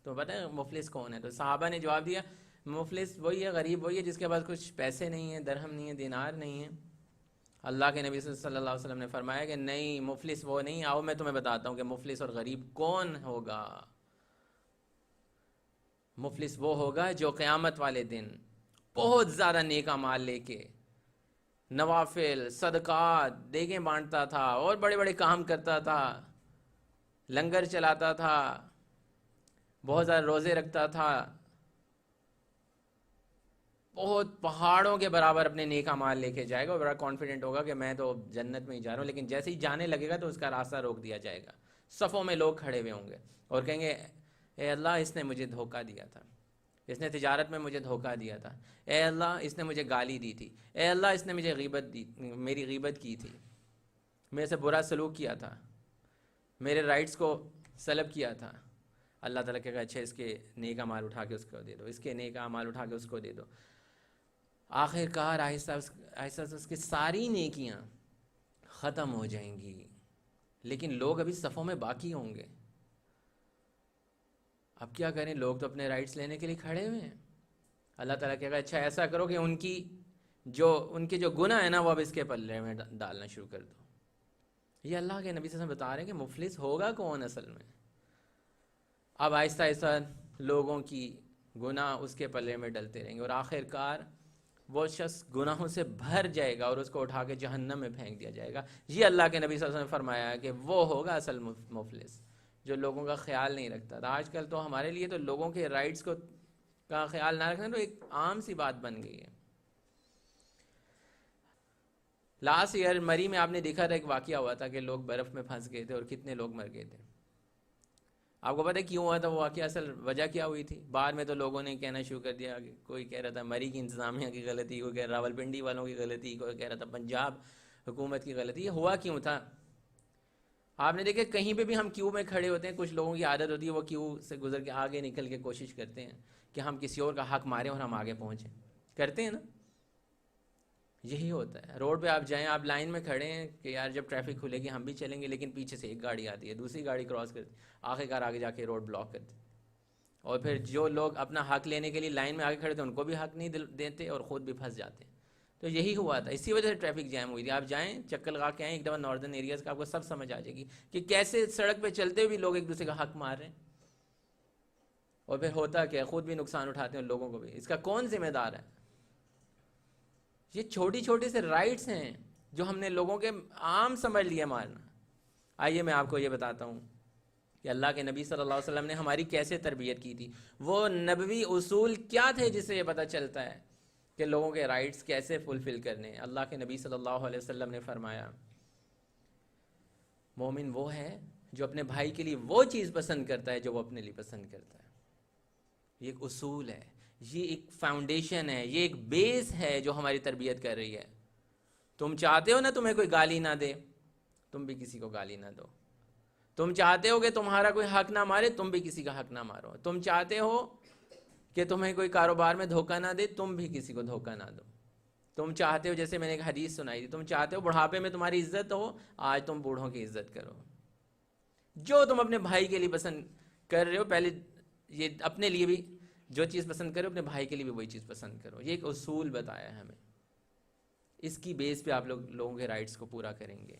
تمہیں پتہ ہے مفلس کون ہے؟ تو صحابہ نے جواب دیا مفلس وہی ہے، غریب وہی ہے جس کے پاس کچھ پیسے نہیں ہیں، درہم نہیں ہے، دینار نہیں ہے. اللہ کے نبی صلی اللہ علیہ وسلم نے فرمایا کہ نہیں، مفلس وہ نہیں. آؤ میں تمہیں بتاتا ہوں کہ مفلس اور غریب کون ہوگا. مفلس وہ ہوگا جو قیامت والے دن بہت زیادہ نیک اعمال لے کے نوافل صدقات دیگیں بانٹتا تھا اور بڑے بڑے کام کرتا تھا، لنگر چلاتا تھا، بہت زیادہ روزے رکھتا تھا، بہت پہاڑوں کے برابر اپنے نیک اعمال لے کے جائے گا اور بڑا کانفیڈنٹ ہوگا کہ میں تو جنت میں ہی جا رہا ہوں. لیکن جیسے ہی جانے لگے گا تو اس کا راستہ روک دیا جائے گا. صفوں میں لوگ کھڑے ہوئے ہوں گے اور کہیں گے اے اللہ اس نے مجھے دھوکہ دیا تھا، اس نے تجارت میں مجھے دھوکہ دیا تھا، اے اللہ اس نے مجھے گالی دی تھی، اے اللہ اس نے مجھے غیبت دی، میری غیبت کی تھی، میرے سے برا سلوک کیا تھا، میرے رائٹس کو سلب کیا تھا. اللہ تعالیٰ کہے گا اچھا اس کے نیک اعمال اٹھا کے اس کو دے دو، اس کے نیک اعمال اٹھا کے اس کو دے دو. آخر کار آہستہ آہستہ اس کی ساری نیکیاں ختم ہو جائیں گی، لیکن لوگ ابھی صفوں میں باقی ہوں گے. اب کیا کریں، لوگ تو اپنے رائٹس لینے کے لیے کھڑے ہوئے ہیں. اللہ تعالیٰ کہے گا اچھا ایسا کرو کہ ان کے جو گناہ ہے نا وہ اب اس کے پلے میں ڈالنا شروع کر دو. یہ اللہ کے نبی صلی اللہ علیہ وسلم بتا رہے ہیں کہ مفلس ہوگا کون اصل میں. اب آہستہ آہستہ لوگوں کی گناہ اس کے پلے میں ڈلتے رہیں گے اور آخر کار وہ شخص گناہوں سے بھر جائے گا اور اس کو اٹھا کے جہنم میں پھینک دیا جائے گا. یہ اللہ کے نبی صلی اللہ علیہ وسلم نے فرمایا ہے کہ وہ ہوگا اصل مفلس جو لوگوں کا خیال نہیں رکھتا تھا. آج کل تو ہمارے لیے تو لوگوں کے رائٹس کا خیال نہ رکھنا تو ایک عام سی بات بن گئی ہے. لاسٹ ایئر مری میں آپ نے دیکھا تھا ایک واقعہ ہوا تھا کہ لوگ برف میں پھنس گئے تھے اور کتنے لوگ مر گئے تھے. آپ کو پتہ ہے کیوں ہوا تھا وہ واقعہ؟ اصل وجہ کیا ہوئی تھی؟ بعد میں تو لوگوں نے کہنا شروع کر دیا کہ کوئی کہہ رہا تھا مری کی انتظامیہ کی غلطی، کوئی کہہ رہا راولپنڈی والوں کی غلطی، کوئی کہہ رہا تھا پنجاب حکومت کی غلطی. یہ ہوا کیوں تھا؟ آپ نے دیکھا کہیں پہ بھی ہم کیو میں کھڑے ہوتے ہیں، کچھ لوگوں کی عادت ہوتی ہے وہ کیو سے گزر کے آگے نکل کے کوشش کرتے ہیں کہ ہم کسی اور کا حق ماریں اور ہم آگے پہنچیں. کرتے ہیں نا؟ یہی ہوتا ہے. روڈ پہ آپ جائیں، آپ لائن میں کھڑے ہیں کہ یار جب ٹریفک کھلے گی ہم بھی چلیں گے، لیکن پیچھے سے ایک گاڑی آتی ہے، دوسری گاڑی کراس کرتی، آخر کار آگے جا کے روڈ بلاک کرتی. اور پھر جو لوگ اپنا حق لینے کے لیے لائن میں آگے کھڑے تھے ان کو بھی حق نہیں دیتے اور خود بھی پھنس جاتے. تو یہی ہوا تھا، اسی وجہ سے ٹریفک جیم ہوئی تھی. آپ جائیں چکر لگا کے آئیں ایک دفعہ ناردرن ایریاز کا، آپ کو سب سمجھ آ جائے گی کہ کیسے سڑک پہ چلتے ہوئے بھی لوگ ایک دوسرے کا حق مار رہے ہیں اور پھر ہوتا کہ خود بھی نقصان اٹھاتے ہیں اور لوگوں کو بھی. اس کا کون ذمہ دار ہے؟ یہ چھوٹی چھوٹی سے رائٹس ہیں جو ہم نے لوگوں کے عام سمجھ لیے مارنا. آئیے میں آپ کو یہ بتاتا ہوں کہ اللہ کے نبی صلی اللہ علیہ وسلم نے ہماری کیسے تربیت کی تھی. وہ نبوی اصول کیا تھے جس سے یہ پتہ چلتا ہے کہ لوگوں کے رائٹس کیسے فلفل کرنے. اللہ کے نبی صلی اللہ علیہ وسلم نے فرمایا مومن وہ ہے جو اپنے بھائی کے لیے وہ چیز پسند کرتا ہے جو وہ اپنے لیے پسند کرتا ہے. یہ ایک اصول ہے، یہ ایک فاؤنڈیشن ہے، یہ ایک بیس ہے جو ہماری تربیت کر رہی ہے. تم چاہتے ہو نا تمہیں کوئی گالی نہ دے، تم بھی کسی کو گالی نہ دو. تم چاہتے ہو کہ تمہارا کوئی حق نہ مارے، تم بھی کسی کا حق نہ مارو. تم چاہتے ہو کہ تمہیں کوئی کاروبار میں دھوکہ نہ دے، تم بھی کسی کو دھوکہ نہ دو. تم چاہتے ہو، جیسے میں نے ایک حدیث سنائی تھی، تم چاہتے ہو بڑھاپے میں تمہاری عزت ہو، آج تم بوڑھوں کی عزت کرو. جو تم اپنے بھائی کے لیے پسند کر رہے ہو، پہلے یہ اپنے لیے بھی جو چیز پسند کرو اپنے بھائی کے لیے بھی وہی چیز پسند کرو. یہ ایک اصول بتایا ہے ہمیں. اس کی بیس پہ آپ لوگوں کے رائٹس کو پورا کریں گے.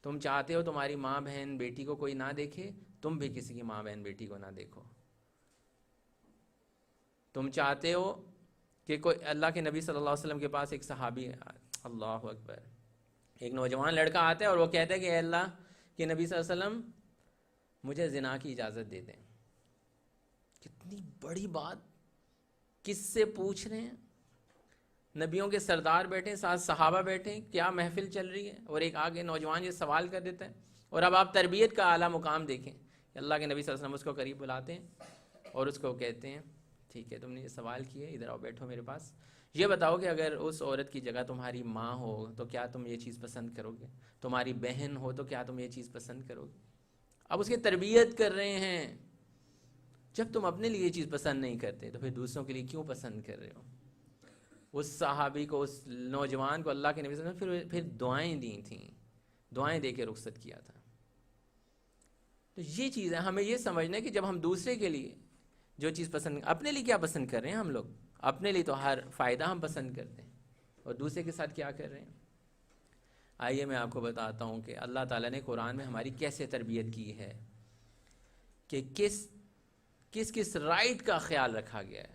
تم چاہتے ہو تمہاری ماں بہن بیٹی کو کوئی نہ دیکھے، تم بھی کسی کی ماں بہن بیٹی کو نہ دیکھو. تم چاہتے ہو کہ کوئی، اللہ کے نبی صلی اللہ علیہ وسلم کے پاس ایک صحابی ہے، اللہ اکبر، ایک نوجوان لڑکا آتا ہے اور وہ کہتا ہے کہ اے اللہ کے نبی صلی اللہ علیہ وسلم مجھے زنا کی اجازت دے دیں. کتنی بڑی بات، کس سے پوچھ رہے ہیں؟ نبیوں کے سردار بیٹھے، ساتھ صحابہ بیٹھے، کیا محفل چل رہی ہے اور ایک آگے نوجوان یہ سوال کر دیتا ہے. اور اب آپ تربیت کا اعلیٰ مقام دیکھیں کہ اللہ کے نبی صلی اللہ علیہ وسلم اس کو قریب بلاتے ہیں اور اس کو کہتے ہیں ٹھیک ہے تم نے یہ سوال کیے، ادھر آؤ بیٹھو میرے پاس. یہ بتاؤ کہ اگر اس عورت کی جگہ تمہاری ماں ہو تو کیا تم یہ چیز پسند کرو گے؟ تمہاری بہن ہو تو کیا تم یہ چیز پسند کرو گے؟ اب اس کی تربیت کر رہے ہیں. جب تم اپنے لیے یہ چیز پسند نہیں کرتے تو پھر دوسروں کے لیے کیوں پسند کر رہے ہو؟ اس صحابی کو، اس نوجوان کو اللہ کے نبی صلی اللہ علیہ وسلم پھر دعائیں دی تھیں، دعائیں دے کے رخصت کیا تھا۔ تو یہ چیز ہے، ہمیں یہ سمجھنا ہے کہ جب ہم دوسرے کے لیے جو چیز پسند، اپنے لیے کیا پسند کر رہے ہیں ہم لوگ، اپنے لیے تو ہر فائدہ ہم پسند کرتے ہیں، اور دوسرے کے ساتھ کیا کر رہے ہیں۔ آئیے میں آپ کو بتاتا ہوں کہ اللہ تعالیٰ نے قرآن میں ہماری کیسے تربیت کی ہے، کہ کس رائٹ کا خیال رکھا گیا ہے۔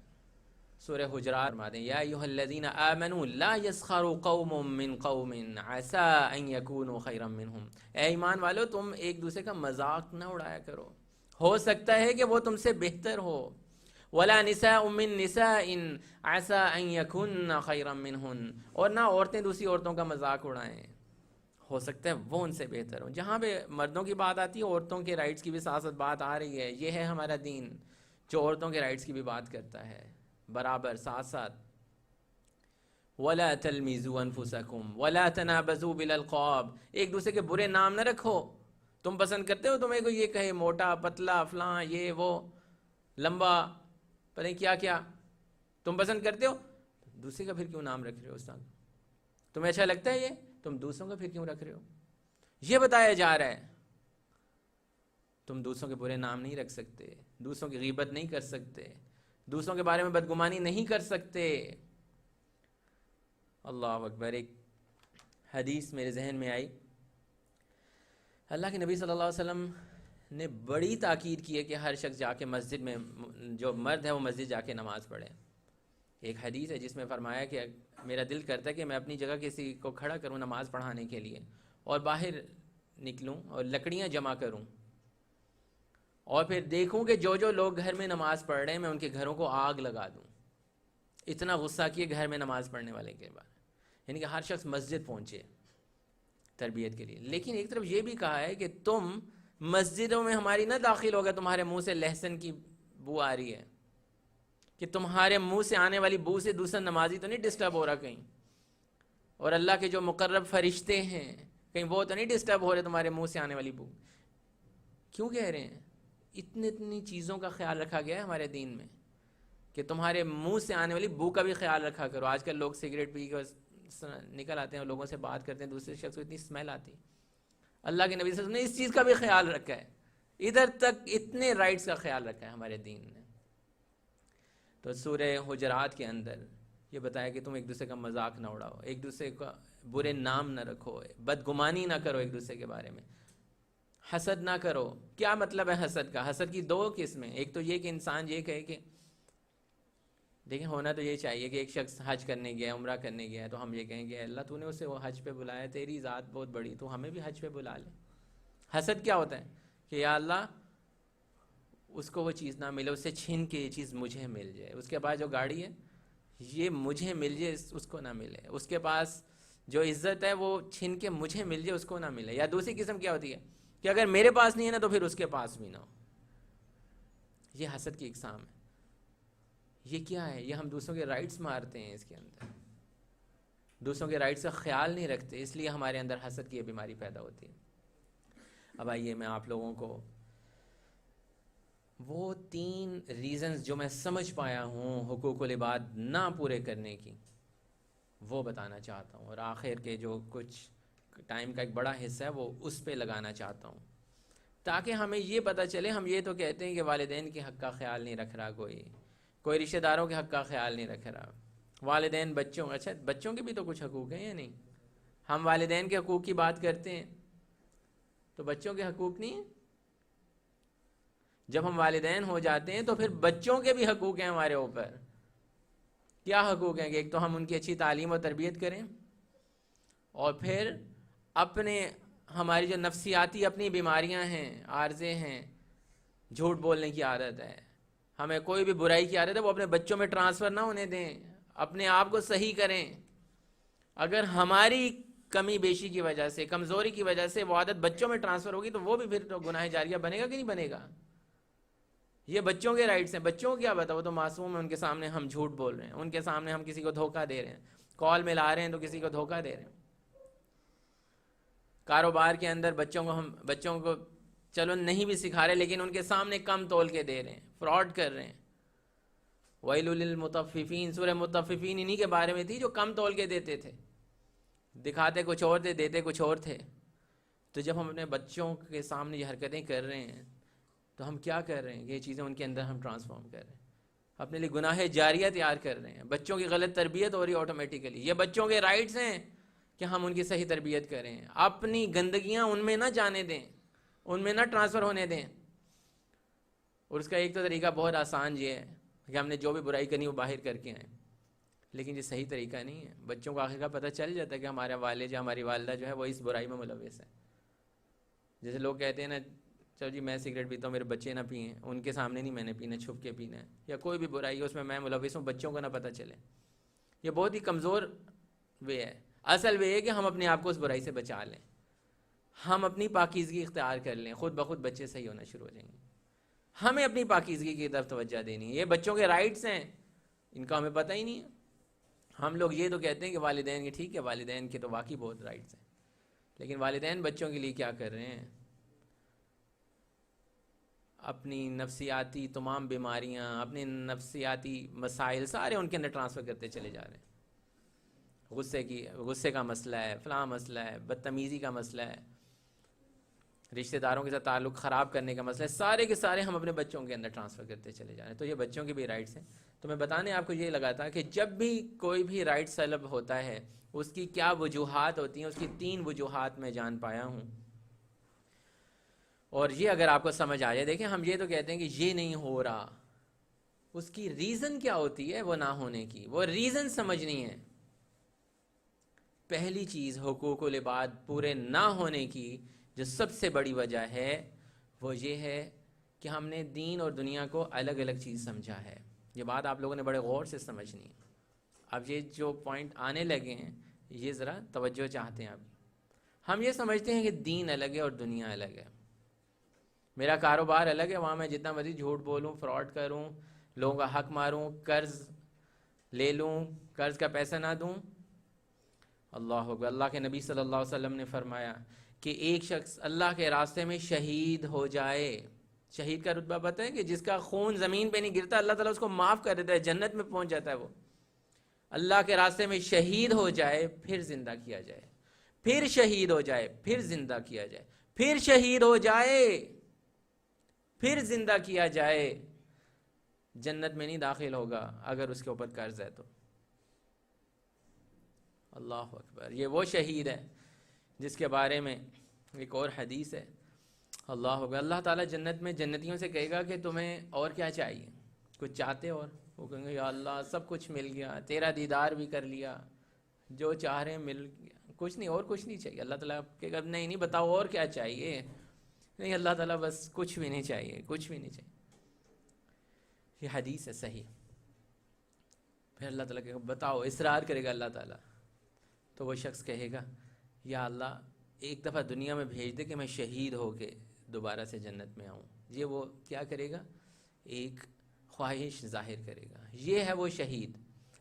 سورہ حجرات فرماتے ہیں، یا ایھا الذین آمنوا لا یسخر قوم من قوم عسى ان یکونوا خیرا منہم، اے ایمان والو تم ایک دوسرے کا مذاق نہ اڑایا کرو، ہو سکتا ہے کہ وہ تم سے بہتر ہو۔ ولا نساء من نساء عسى ان یکن خیرا منہن، اور نہ عورتیں دوسری عورتوں کا مذاق اڑائیں، ہو سکتا ہے وہ ان سے بہتر ہوں۔ جہاں پہ مردوں کی بات آتی ہے، عورتوں کے رائٹس کی بھی ساتھ ساتھ بات آ رہی ہے۔ یہ ہے ہمارا دین جو عورتوں کے رائٹس کی بھی بات کرتا ہے برابر ساتھ ساتھ۔ وَلَا تَلْمِزُوا أَنفُسَكُمْ وَلَا تَنَابَزُوا بِالْأَلْقَابِ، ایک دوسرے کے برے نام نہ رکھو۔ تم پسند کرتے ہو تمہیں کوئی یہ کہے موٹا، پتلا، فلاں، یہ وہ، لمبا، پتہ نہیں کیا کیا، تم پسند کرتے ہو، دوسرے کا پھر کیوں نام رکھ رہے ہو؟ استاد تمہیں اچھا لگتا ہے یہ، تم دوسروں کا پھر کیوں رکھ رہے ہو؟ یہ بتایا جا رہا ہے تم دوسروں کے برے نام نہیں رکھ سکتے، دوسروں کی غیبت نہیں کر سکتے، دوسروں کے بارے میں بدگمانی نہیں کر سکتے۔ اللہ اکبر۔ ایک حدیث میرے ذہن میں آئی، اللہ کے نبی صلی اللہ علیہ وسلم نے بڑی تاکید کی ہے کہ ہر شخص جا کے مسجد میں، جو مرد ہے وہ مسجد جا کے نماز پڑھے۔ ایک حدیث ہے جس میں فرمایا کہ میرا دل کرتا ہے کہ میں اپنی جگہ کسی کو کھڑا کروں نماز پڑھانے کے لیے، اور باہر نکلوں اور لکڑیاں جمع کروں، اور پھر دیکھوں کہ جو جو لوگ گھر میں نماز پڑھ رہے ہیں میں ان کے گھروں کو آگ لگا دوں۔ اتنا غصہ کیے گھر میں نماز پڑھنے والے کے بعد، یعنی کہ ہر شخص مسجد پہنچے تربیت کے لیے۔ لیکن ایک طرف یہ بھی کہا ہے کہ تم مسجدوں میں ہماری نہ داخل ہوگا، تمہارے منہ سے لہسن کی بو آ رہی ہے، کہ تمہارے منہ سے آنے والی بو سے دوسرا نمازی تو نہیں ڈسٹرب ہو رہا کہیں، اور اللہ کے جو مقرب فرشتے ہیں کہیں وہ تو نہیں ڈسٹرب ہو رہے تمہارے منہ سے آنے والی بو۔ کیوں کہہ رہے ہیں؟ اتنی چیزوں کا خیال رکھا گیا ہے ہمارے دین میں کہ تمہارے منہ سے آنے والی بو کا بھی خیال رکھا کرو۔ آج کل لوگ سگریٹ پی کے نکل آتے ہیں اور لوگوں سے بات کرتے ہیں، دوسرے شخص کو اتنی اسمیل آتی۔ اللہ کے نبی صلی اللہ علیہ وسلم نے اس چیز کا بھی خیال رکھا ہے، ادھر تک اتنے رائٹس کا خیال رکھا ہے ہمارے دین نے۔ تو سورہ حجرات کے اندر یہ بتایا کہ تم ایک دوسرے کا مذاق نہ اڑاؤ، ایک دوسرے کا برے نام نہ رکھو، بدگمانی نہ کرو ایک دوسرے کے بارے میں، حسد نہ کرو۔ کیا مطلب ہے حسد کا؟ حسد کی دو قسمیں، ایک تو یہ کہ انسان یہ کہے کہ دیکھیں ہونا تو یہ چاہیے کہ ایک شخص حج کرنے گیا، عمرہ کرنے گیا ہے، تو ہم یہ کہیں گے اللہ تو نے اسے وہ حج پہ بلایا، تیری ذات بہت بڑی، تو ہمیں بھی حج پہ بلا لے۔ حسد کیا ہوتا ہے کہ یا اللہ اس کو وہ چیز نہ ملے، اس سے چھین کے یہ چیز مجھے مل جائے، اس کے پاس جو گاڑی ہے یہ مجھے مل جائے، اس کو نہ ملے، اس کے پاس جو عزت ہے وہ چھین کے مجھے مل جائے، اس کو نہ ملے۔ یا دوسری قسم کیا ہوتی ہے کہ اگر میرے پاس نہیں ہے نا تو پھر اس کے پاس بھی نہ ہو۔ یہ حسد کی اقسام ہے۔ یہ کیا ہے؟ یہ ہم دوسروں کے رائٹس مارتے ہیں، اس کے اندر دوسروں کے رائٹس کا خیال نہیں رکھتے، اس لیے ہمارے اندر حسد کی یہ بیماری پیدا ہوتی ہے۔ اب آئیے میں آپ لوگوں کو وہ 3 ریزنز جو میں سمجھ پایا ہوں حقوق العباد نہ پورے کرنے کی، وہ بتانا چاہتا ہوں، اور آخر کے جو کچھ ٹائم کا ایک بڑا حصہ ہے وہ اس پہ لگانا چاہتا ہوں، تاکہ ہمیں یہ پتہ چلے۔ ہم یہ تو کہتے ہیں کہ والدین کے حق کا خیال نہیں رکھ رہا، کوئی رشتہ داروں کے حق کا خیال نہیں رکھ رہا، والدین بچوں، اچھا بچوں کے بھی تو کچھ حقوق ہیں یا نہیں؟ ہم والدین کے حقوق کی بات کرتے ہیں تو بچوں کے حقوق نہیں ہیں؟ جب ہم والدین ہو جاتے ہیں تو پھر بچوں کے بھی حقوق ہیں ہمارے اوپر۔ کیا حقوق ہیں؟ کہ ایک تو ہم ان کی اچھی تعلیم و تربیت کریں، اور پھر ہماری جو نفسیاتی اپنی بیماریاں ہیں، عارضے ہیں، جھوٹ بولنے کی عادت ہے، ہمیں کوئی بھی برائی کی عادت ہے، وہ اپنے بچوں میں ٹرانسفر نہ ہونے دیں، اپنے آپ کو صحیح کریں۔ اگر ہماری کمی بیشی کی وجہ سے، کمزوری کی وجہ سے وہ عادت بچوں میں ٹرانسفر ہوگی تو وہ بھی پھر تو گناہ جاریہ بنے گا کہ نہیں بنے گا؟ یہ بچوں کے رائٹس ہیں، بچوں کو کیا پتا، وہ تو معصوم ہیں، ان کے سامنے ہم جھوٹ بول رہے ہیں، ان کے سامنے ہم کسی کو دھوکہ دے رہے ہیں، کال ملا رہے ہیں تو کسی کو دھوکہ دے رہے ہیں۔ کاروبار کے اندر بچوں کو چلو نہیں بھی سکھا رہے لیکن ان کے سامنے کم تول کے دے رہے ہیں، فراڈ کر رہے ہیں۔ ویل للمطففین، سورہ مطففین انہی کے بارے میں تھی جو کم تول کے دیتے تھے، دکھاتے کچھ اور تھے، دیتے کچھ اور تھے۔ تو جب ہم اپنے بچوں کے سامنے یہ حرکتیں کر رہے ہیں تو ہم کیا کر رہے ہیں؟ یہ چیزیں ان کے اندر ہم ٹرانسفارم کر رہے ہیں، اپنے لیے گناہ جاریہ تیار کر رہے ہیں، بچوں کی غلط تربیت ہو رہی ہے آٹومیٹیکلی۔ یہ بچوں کے رائٹس ہیں کہ ہم ان کی صحیح تربیت کریں، اپنی گندگیاں ان میں نہ جانے دیں، ان میں نہ ٹرانسفر ہونے دیں۔ اور اس کا ایک تو طریقہ بہت آسان یہ ہے کہ ہم نے جو بھی برائی کرنی وہ باہر کر کے آئیں، لیکن یہ صحیح طریقہ نہیں ہے۔ بچوں کو آخر کا پتہ چل جاتا ہے کہ ہمارے والد یا ہماری والدہ جو ہے وہ اس برائی میں ملوث ہے۔ جیسے لوگ کہتے ہیں نا، چلو جی میں سگریٹ پیتا ہوں، میرے بچے نہ پئیں، ان کے سامنے نہیں میں نے پینا، چھپ کے پینا ہے، یا کوئی بھی برائی ہے اس میں ملوث ہوں، بچوں کو نہ پتہ چلے۔ یہ بہت ہی کمزور وے ہے۔ اصل وے ہے کہ ہم اپنے آپ کو اس برائی سے بچا لیں، ہم اپنی پاکیزگی اختیار کر لیں، خود بخود بچے صحیح ہونا شروع ہو جائیں گے۔ ہمیں اپنی پاکیزگی کی طرف توجہ دینی ہے۔ یہ بچوں کے رائٹس ہیں، ان کا ہمیں پتہ ہی نہیں ہے۔ ہم لوگ یہ تو کہتے ہیں کہ والدین کے، ٹھیک ہے والدین کے تو واقعی بہت رائٹس ہیں، لیکن والدین بچوں کے لیے کیا کر رہے ہیں؟ اپنی نفسیاتی تمام بیماریاں، اپنے نفسیاتی مسائل سارے ان کے اندر ٹرانسفر کرتے چلے جا رہے ہیں۔ غصے کا مسئلہ ہے، فلاں مسئلہ ہے، بدتمیزی کا مسئلہ ہے، رشتہ داروں کے ساتھ تعلق خراب کرنے کا مسئلہ ہے، سارے کے سارے ہم اپنے بچوں کے اندر ٹرانسفر کرتے چلے جا رہے ہیں۔ تو یہ بچوں کے بھی رائٹس ہیں۔ تو میں بتانے آپ کو یہ لگا تھا کہ جب بھی کوئی بھی رائٹ سلب ہوتا ہے اس کی کیا وجوہات ہوتی ہیں، اس کی 3 وجوہات میں جان پایا ہوں۔ اور یہ اگر آپ کو سمجھ آ جائے، دیکھیں ہم یہ تو کہتے ہیں کہ یہ نہیں ہو رہا، اس کی ریزن کیا ہوتی ہے وہ نہ ہونے کی، وہ ریزن سمجھنی ہے۔ پہلی چیز حقوق العباد پورے نہ ہونے کی جو سب سے بڑی وجہ ہے وہ یہ ہے کہ ہم نے دین اور دنیا کو الگ الگ چیز سمجھا ہے۔ یہ بات آپ لوگوں نے بڑے غور سے سمجھنی ہے۔ اب یہ جو پوائنٹ آنے لگے ہیں یہ ذرا توجہ چاہتے ہیں۔ اب ہم یہ سمجھتے ہیں کہ دین الگ ہے اور دنیا الگ ہے، میرا کاروبار الگ ہے، وہاں میں جتنا مرضی جھوٹ بولوں، فراڈ کروں، لوگوں کا حق ماروں، قرض لے لوں، قرض کا پیسہ نہ دوں۔ اللہ اکبر، اللہ کے نبی صلی اللہ علیہ وسلم نے فرمایا کہ ایک شخص اللہ کے راستے میں شہید ہو جائے، شہید کا رتبہ پتہ ہے کہ جس کا خون زمین پہ نہیں گرتا اللہ تعالیٰ اس کو معاف کر دیتا ہے، جنت میں پہنچ جاتا ہے۔ وہ اللہ کے راستے میں شہید ہو جائے، پھر زندہ کیا جائے، پھر شہید ہو جائے، پھر زندہ کیا جائے، پھر شہید ہو جائے، پھر زندہ کیا جائے، جنت میں نہیں داخل ہوگا اگر اس کے اوپر قرض ہے تو۔ اللہ اکبر، یہ وہ شہید ہے جس کے بارے میں ایک اور حدیث ہے۔ اللہ اکبر، اللہ تعالیٰ جنت میں جنتیوں سے کہے گا کہ تمہیں اور کیا چاہیے، کچھ چاہتے اور؟ وہ کہیں گے یا اللہ سب کچھ مل گیا، تیرا دیدار بھی کر لیا، جو چاہ رہے ہیں مل گیا، کچھ نہیں، اور کچھ نہیں چاہیے۔ اللہ تعالیٰ کہے گا نہیں بتاؤ اور کیا چاہیے؟ نہیں اللہ تعالیٰ بس کچھ بھی نہیں چاہیے، کچھ بھی نہیں چاہیے۔ یہ حدیث ہے صحیح۔ پھر اللہ تعالیٰ کہے گا بتاؤ، اصرار کرے گا اللہ تعالیٰ، تو وہ شخص کہے گا یا اللہ ایک دفعہ دنیا میں بھیج دے کہ میں شہید ہو کے دوبارہ سے جنت میں آؤں۔ یہ وہ کیا کرے گا؟ ایک خواہش ظاہر کرے گا، یہ ہے وہ شہید۔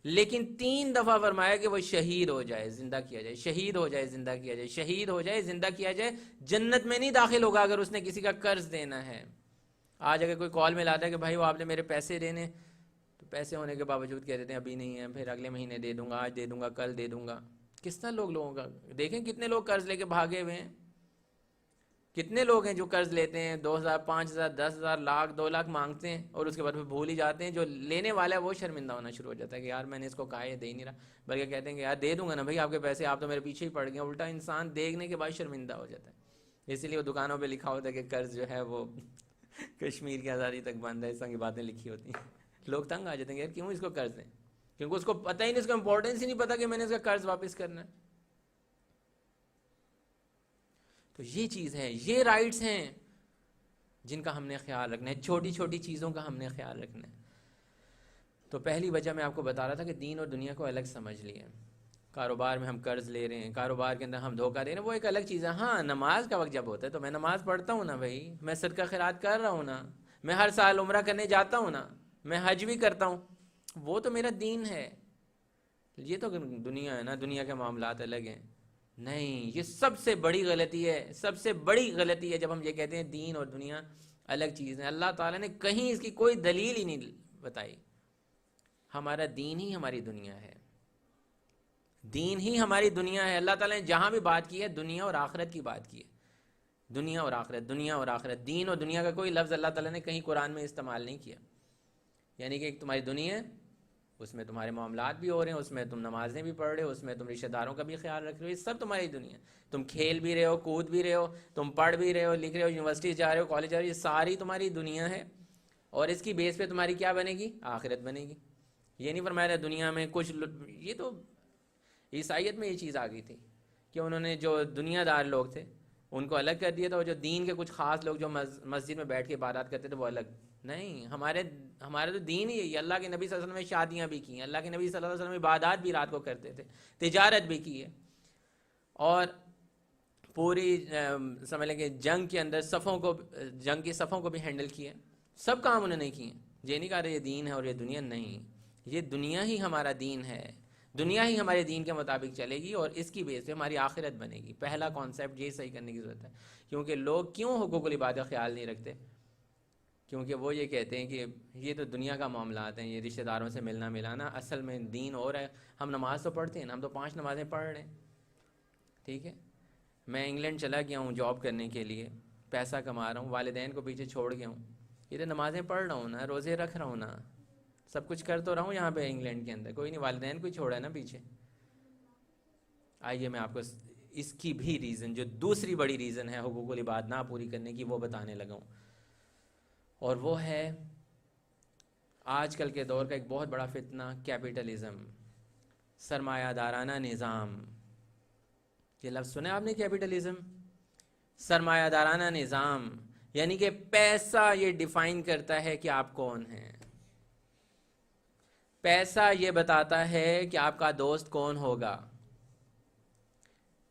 لیکن 3 دفعہ فرمایا کہ وہ شہید ہو جائے، زندہ کیا جائے، شہید ہو جائے، زندہ کیا جائے، شہید ہو جائے، زندہ کیا جائے، جنت میں نہیں داخل ہوگا اگر اس نے کسی کا قرض دینا ہے۔ آج اگر کوئی کال میں لاتا ہے کہ بھائی وہ آپ نے میرے پیسے دینے، تو پیسے ہونے کے باوجود کہہ دیتے ہیں ابھی نہیں ہے، پھر اگلے مہینے دے دوں گا، آج دے دوں گا، کل دے دوں گا۔ کس طرح لوگوں کا دیکھیں کتنے لوگ قرض لے کے بھاگے ہوئے ہیں، کتنے لوگ ہیں جو قرض لیتے ہیں 2000 5000 10,000 لاکھ 2 لاکھ مانگتے ہیں اور اس کے بعد پھر بھول ہی جاتے ہیں۔ جو لینے والا ہے وہ شرمندہ ہونا شروع ہو جاتا ہے کہ یار میں نے اس کو کہا یہ دے ہی نہیں رہا، بلکہ کہتے ہیں کہ یار دے دوں گا نا بھائی آپ کے پیسے، آپ تو میرے پیچھے ہی پڑ گئے۔ الٹا انسان دیکھنے کے بعد شرمندہ ہو جاتا ہے۔ اسی لیے وہ دکانوں پہ لکھا ہوتا ہے کہ قرض جو ہے وہ کشمیر کی آزادی تک بند ہے، اس طرح کی باتیں لکھی ہوتی ہیں۔ لوگ تنگ آ جاتے ہیں یار کیوں اس کو قرض دیں، کیونکہ اس کو پتہ ہی نہیں، اس کو امپورٹنس ہی نہیں پتہ کہ میں نے اس کا قرض واپس کرنا ہے۔ تو یہ چیز ہے، یہ رائٹس ہیں جن کا ہم نے خیال رکھنا ہے، چھوٹی چھوٹی چیزوں کا ہم نے خیال رکھنا ہے۔ تو پہلی وجہ میں آپ کو بتا رہا تھا کہ دین اور دنیا کو الگ سمجھ لیے۔ کاروبار میں ہم قرض لے رہے ہیں، کاروبار کے اندر ہم دھوکہ دے رہے ہیں، وہ ایک الگ چیز ہے۔ ہاں نماز کا وقت جب ہوتا ہے تو میں نماز پڑھتا ہوں نا بھائی، میں صدقہ خیرات کر رہا ہوں نا، میں ہر سال عمرہ کرنے جاتا ہوں نا، میں حج بھی کرتا ہوں، وہ تو میرا دین ہے۔ یہ تو دنیا ہے نا، دنیا کے معاملات الگ ہیں۔ نہیں، یہ سب سے بڑی غلطی ہے، سب سے بڑی غلطی ہے جب ہم یہ کہتے ہیں دین اور دنیا الگ چیز ہے۔ اللہ تعالیٰ نے کہیں اس کی کوئی دلیل ہی نہیں بتائی۔ ہمارا دین ہی ہماری دنیا ہے، دین ہی ہماری دنیا ہے۔ اللہ تعالیٰ نے جہاں بھی بات کی ہے دنیا اور آخرت کی بات کی ہے، دنیا اور آخرت، دنیا اور آخرت، دین اور دنیا کا کوئی لفظ اللہ تعالیٰ نے کہیں قرآن میں استعمال نہیں کیا۔ یعنی کہ ایک تمہاری دنیا ہے، اس میں تمہارے معاملات بھی ہو رہے ہیں، اس میں تم نمازیں بھی پڑھ رہے ہو، اس میں تم رشتہ داروں کا بھی خیال رکھ رہے ہو، یہ سب تمہاری دنیا ہے۔ تم کھیل بھی رہے ہو، کود بھی رہے ہو، تم پڑھ بھی رہے ہو، لکھ رہے ہو، یونیورسٹی جا رہے ہو، کالج جا رہے ہو، یہ ساری تمہاری دنیا ہے، اور اس کی بیس پہ تمہاری کیا بنے گی؟ آخرت بنے گی۔ یہ نہیں فرمایا دنیا میں کچھ یہ تو عیسائیت میں یہ چیز آ گئی تھی کہ انہوں نے جو دنیا دار لوگ تھے ان کو الگ کر دیا تھا، اور جو دین کے کچھ خاص لوگ جو مسجد میں بیٹھ کے عبادات کرتے تھے وہ الگ۔ نہیں، ہمارے تو دین ہی ہے۔ اللہ کے نبی صلی اللہ علیہ وسلم نے شادیاں بھی کی ہیں، اللہ کے نبی صلی اللہ علیہ وسلم عبادات بھی رات کو کرتے تھے، تجارت بھی کی ہے، اور پوری سمجھ لیں کہ جنگ کے اندر جنگ کی صفوں کو بھی ہینڈل کیا ہے۔ سب کام انہوں نے کیے ہیں۔ یہ نہیں کہا رہے یہ دین ہے اور یہ دنیا نہیں، یہ دنیا ہی ہمارا دین ہے، دنیا ہی ہمارے دین کے مطابق چلے گی، اور اس کی بیس پہ ہماری آخرت بنے گی۔ پہلا کانسیپٹ یہ صحیح کرنے کی ضرورت ہے، کیونکہ لوگ کیوں حقوق العباد کا خیال نہیں رکھتے؟ کیونکہ وہ یہ کہتے ہیں کہ یہ تو دنیا کا معاملات ہیں، یہ رشتہ داروں سے ملنا ملانا، اصل میں دین اور ہے۔ ہم نماز تو پڑھتے ہیں نا، ہم تو 5 نمازیں پڑھ رہے ہیں، ٹھیک ہے؟ میں انگلینڈ چلا گیا ہوں جاب کرنے کے لیے، پیسہ کما رہا ہوں، والدین کو پیچھے چھوڑ گیا ہوں، یہ تو نمازیں پڑھ رہا ہوں نا، روزے رکھ رہا ہوں نا، سب کچھ کر تو رہا ہوں یہاں پہ انگلینڈ کے اندر، کوئی نہیں، والدین کو ہی چھوڑا ہے نا پیچھے۔ آئیے میں آپ کو اس کی بھی ریزن، جو دوسری بڑی ریزن ہے حقوق العباد نہ پوری کرنے کی، وہ بتانے لگا ہوں، اور وہ ہے آج کل کے دور کا ایک بہت بڑا فتنہ، کیپٹلزم، سرمایہ دارانہ نظام۔ یہ لفظ سنے آپ نے؟ کیپٹلزم، سرمایہ دارانہ نظام، یعنی کہ پیسہ یہ ڈیفائن کرتا ہے کہ آپ کون ہیں، پیسہ یہ بتاتا ہے کہ آپ کا دوست کون ہوگا،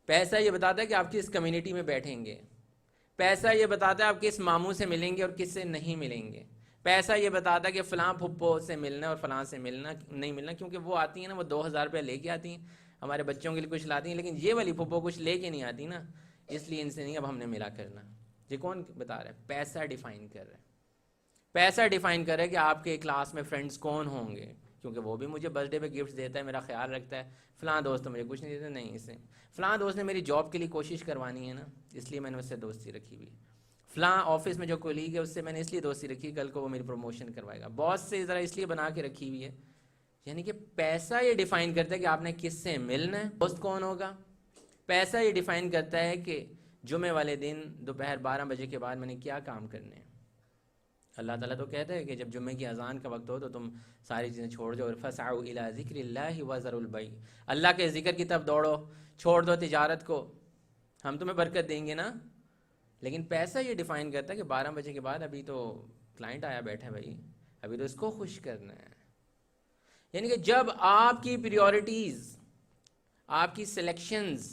پیسہ یہ بتاتا ہے کہ آپ کس کمیونٹی میں بیٹھیں گے، پیسہ یہ بتاتا ہے آپ کس ماموں سے ملیں گے اور کس سے نہیں ملیں گے، پیسہ یہ بتاتا ہے کہ فلاں پھپھو سے ملنا اور فلاں سے ملنا نہیں ملنا، کیونکہ وہ آتی ہیں نا، وہ 2000 روپیہ لے کے آتی ہیں، ہمارے بچوں کے لیے کچھ لاتی ہیں، لیکن یہ والی پھپھو کچھ لے کے نہیں آتی نا، اس لیے ان سے نہیں اب ہم نے ملا کرنا۔ یہ کون بتا رہا ہے؟ پیسہ ڈیفائن کر رہا ہے، پیسہ ڈیفائن کر رہا ہے کہ آپ کے کلاس میں فرینڈز کون ہوں گے، کیونکہ وہ بھی مجھے برتھ ڈے پہ گفٹ دیتا ہے، میرا خیال رکھتا ہے۔ فلاں دوست تو مجھے کچھ نہیں دیتا، نہیں، اسے فلاں دوست نے میری جاب کے لیے کوشش کروانی ہے نا، اس لیے میں نے اس سے دوستی رکھی ہوئی ہے۔ فلاں آفس میں جو کولیگ ہے اس سے میں نے اس لیے دوستی رکھی، کل کو وہ میری پروموشن کروائے گا۔ باس سے ذرا اس لیے بنا کے رکھی ہوئی ہے۔ یعنی کہ پیسہ یہ ڈیفائن کرتا ہے کہ آپ نے کس سے ملنا ہے، دوست کون ہوگا۔ پیسہ یہ ڈیفائن کرتا ہے کہ جمعے والے دن دوپہر 12 بجے کے بعد میں نے کیا کام کرنے ہیں۔ اللہ تعالیٰ تو کہتا ہے کہ جب جمعے کی اذان کا وقت ہو تو تم ساری چیزیں چھوڑ دو، فَاسْعَوْا إِلَىٰ ذِكْرِ اللَّهِ وَذَرُوا الْبَيْعَ، اللہ کے ذکر کی طرف دوڑو، چھوڑ دو تجارت کو، ہم تمہیں برکت دیں گے نا۔ لیکن پیسہ یہ ڈیفائن کرتا ہے کہ 12 بجے کے بعد ابھی تو کلائنٹ آیا بیٹھا ہے بھائی، ابھی تو اس کو خوش کرنا ہے۔ یعنی کہ جب آپ کی پریورٹیز، آپ کی سلیکشنز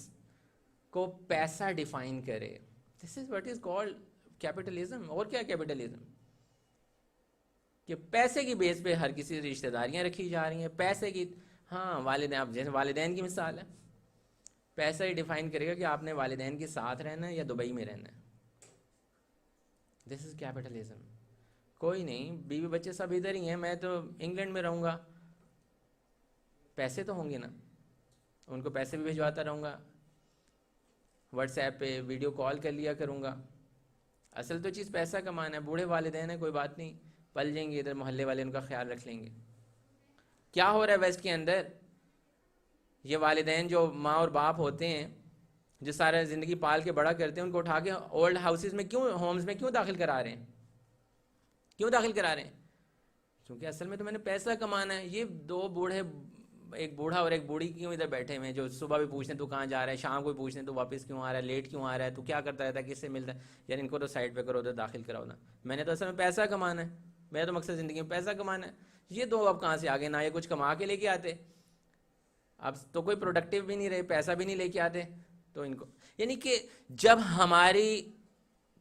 کو پیسہ ڈیفائن کرے، this is what is called capitalism. اور کیا کیپٹلزم؟ کہ پیسے کی بیس پہ ہر کسی سے رشتہ داریاں رکھی جا رہی ہیں، پیسے کی، ہاں والدین، اب جیسے والدین کی مثال ہے، پیسہ یہ ڈیفائن کرے گا کہ آپ نے والدین کے ساتھ رہنا ہے یا دبئی میں رہنا ہے۔ دس از کیپٹلزم۔ کوئی نہیں، بیوی بچے سب ادھر ہی ہیں، میں تو انگلینڈ میں رہوں گا، پیسے تو ہوں گے نا، ان کو پیسے بھی بھجواتا رہوں گا، واٹس ایپ پہ ویڈیو کال کر لیا کروں گا۔ اصل تو چیز پیسہ کمانا ہے۔ بوڑھے والدین ہیں، کوئی بات نہیں، پل جائیں گے، ادھر محلے والے ان کا خیال رکھ لیں گے۔ کیا ہو رہا ہے ویسٹ کے اندر؟ یہ والدین جو ماں اور باپ ہوتے ہیں، جو سارے زندگی پال کے بڑا کرتے ہیں، ان کو اٹھا کے اولڈ ہاؤسز میں کیوں، ہومز میں کیوں داخل کرا رہے ہیں؟ کیوں داخل کرا رہے ہیں؟ کیونکہ اصل میں تو میں نے پیسہ کمانا ہے۔ یہ دو بوڑھے، ایک بوڑھا اور ایک بوڑھی کیوں ادھر بیٹھے ہوئے ہیں، جو صبح بھی پوچھتے ہیں تو کہاں جا رہا ہے، شام کو بھی پوچھتے ہیں تو واپس کیوں آ رہا ہے، لیٹ کیوں آ رہا ہے، تو کیا کرتا رہتا ہے، کس سے ملتا ہے؟ یار ان کو تو سائڈ پہ کرو، ادھر داخل کراؤ نا، میں نے تو اصل میں پیسہ کمانا ہے، میرا تو مقصد زندگی میں پیسہ کمانا ہے۔ یہ دو اب کہاں سے آگے؟ نہ یہ کچھ کما کے لے کے آتے، اب تو کوئی پروڈکٹیو بھی نہیں رہے، پیسہ بھی نہیں لے کے آتے، تو ان کو، یعنی کہ جب ہماری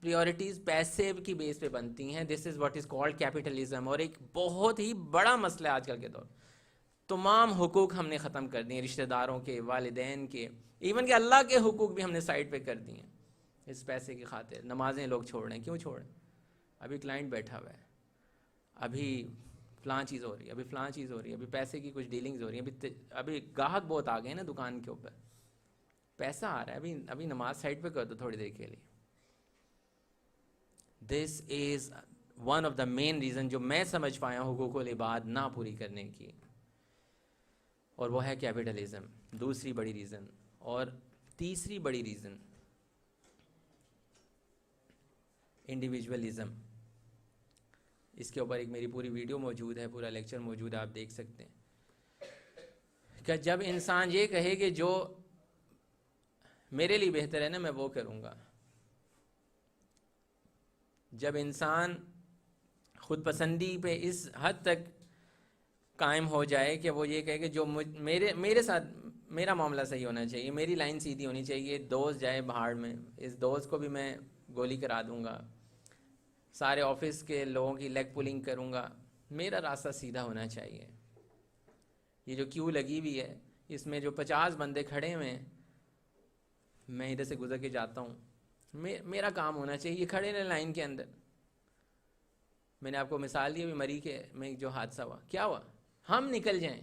پریورٹیز پیسے کی بیس پہ بنتی ہیں، this is what is called capitalism. اور ایک بہت ہی بڑا مسئلہ ہے آج کل کے دور، تمام حقوق ہم نے ختم کر دیے، رشتہ داروں کے، والدین کے، ایون کہ اللہ کے حقوق بھی ہم نے سائڈ پہ کر دیے اس پیسے کی خاطر۔ نمازیں لوگ چھوڑ رہے ہیں، کیوں چھوڑ رہے ہیں؟ ابھی کلائنٹ بیٹھا ہوا ہے، ابھی فلاں چیز ہو رہی ہے، ابھی فلاں چیز ہو رہی ہے، ابھی پیسے کی کچھ ڈیلنگز ہو رہی ہیں، ابھی گاہک بہت آ گئے ہیں نا دکان کے اوپر، پیسہ آ رہا ہے، ابھی نماز سائڈ پہ کر دو تھوڑی دیر کے لیے. This is one of the main reason جو میں سمجھ پایا ہوں حقوق العباد نہ پوری کرنے کی، اور وہ ہے کیپٹلزم، دوسری بڑی ریزن. اور تیسری بڑی ریزن انڈیویجولزم. اس کے اوپر ایک میری پوری ویڈیو موجود ہے، پورا لیکچر موجود ہے، آپ دیکھ سکتے ہیں کہ جب انسان یہ کہے کہ جو میرے لیے بہتر ہے نا میں وہ کروں گا، جب انسان خود پسندی پہ اس حد تک قائم ہو جائے کہ وہ یہ کہے کہ جو میرے ساتھ میرا معاملہ صحیح ہونا چاہیے، میری لائن سیدھی ہونی چاہیے، دوست جائے بہاڑ میں، اس دوست کو بھی میں گولی کرا دوں گا، سارے آفس کے لوگوں کی لیگ پولنگ کروں گا، میرا راستہ سیدھا ہونا چاہیے. یہ جو کیو لگی ہوئی ہے اس میں جو 50 بندے کھڑے ہوئے ہیں، میں ادھر سے گزر کے جاتا ہوں، میرا کام ہونا چاہیے، یہ کھڑے رہے لائن کے اندر. میں نے آپ کو مثال دی ابھی مری کے میں جو حادثہ ہوا، کیا ہوا؟ ہم نکل جائیں،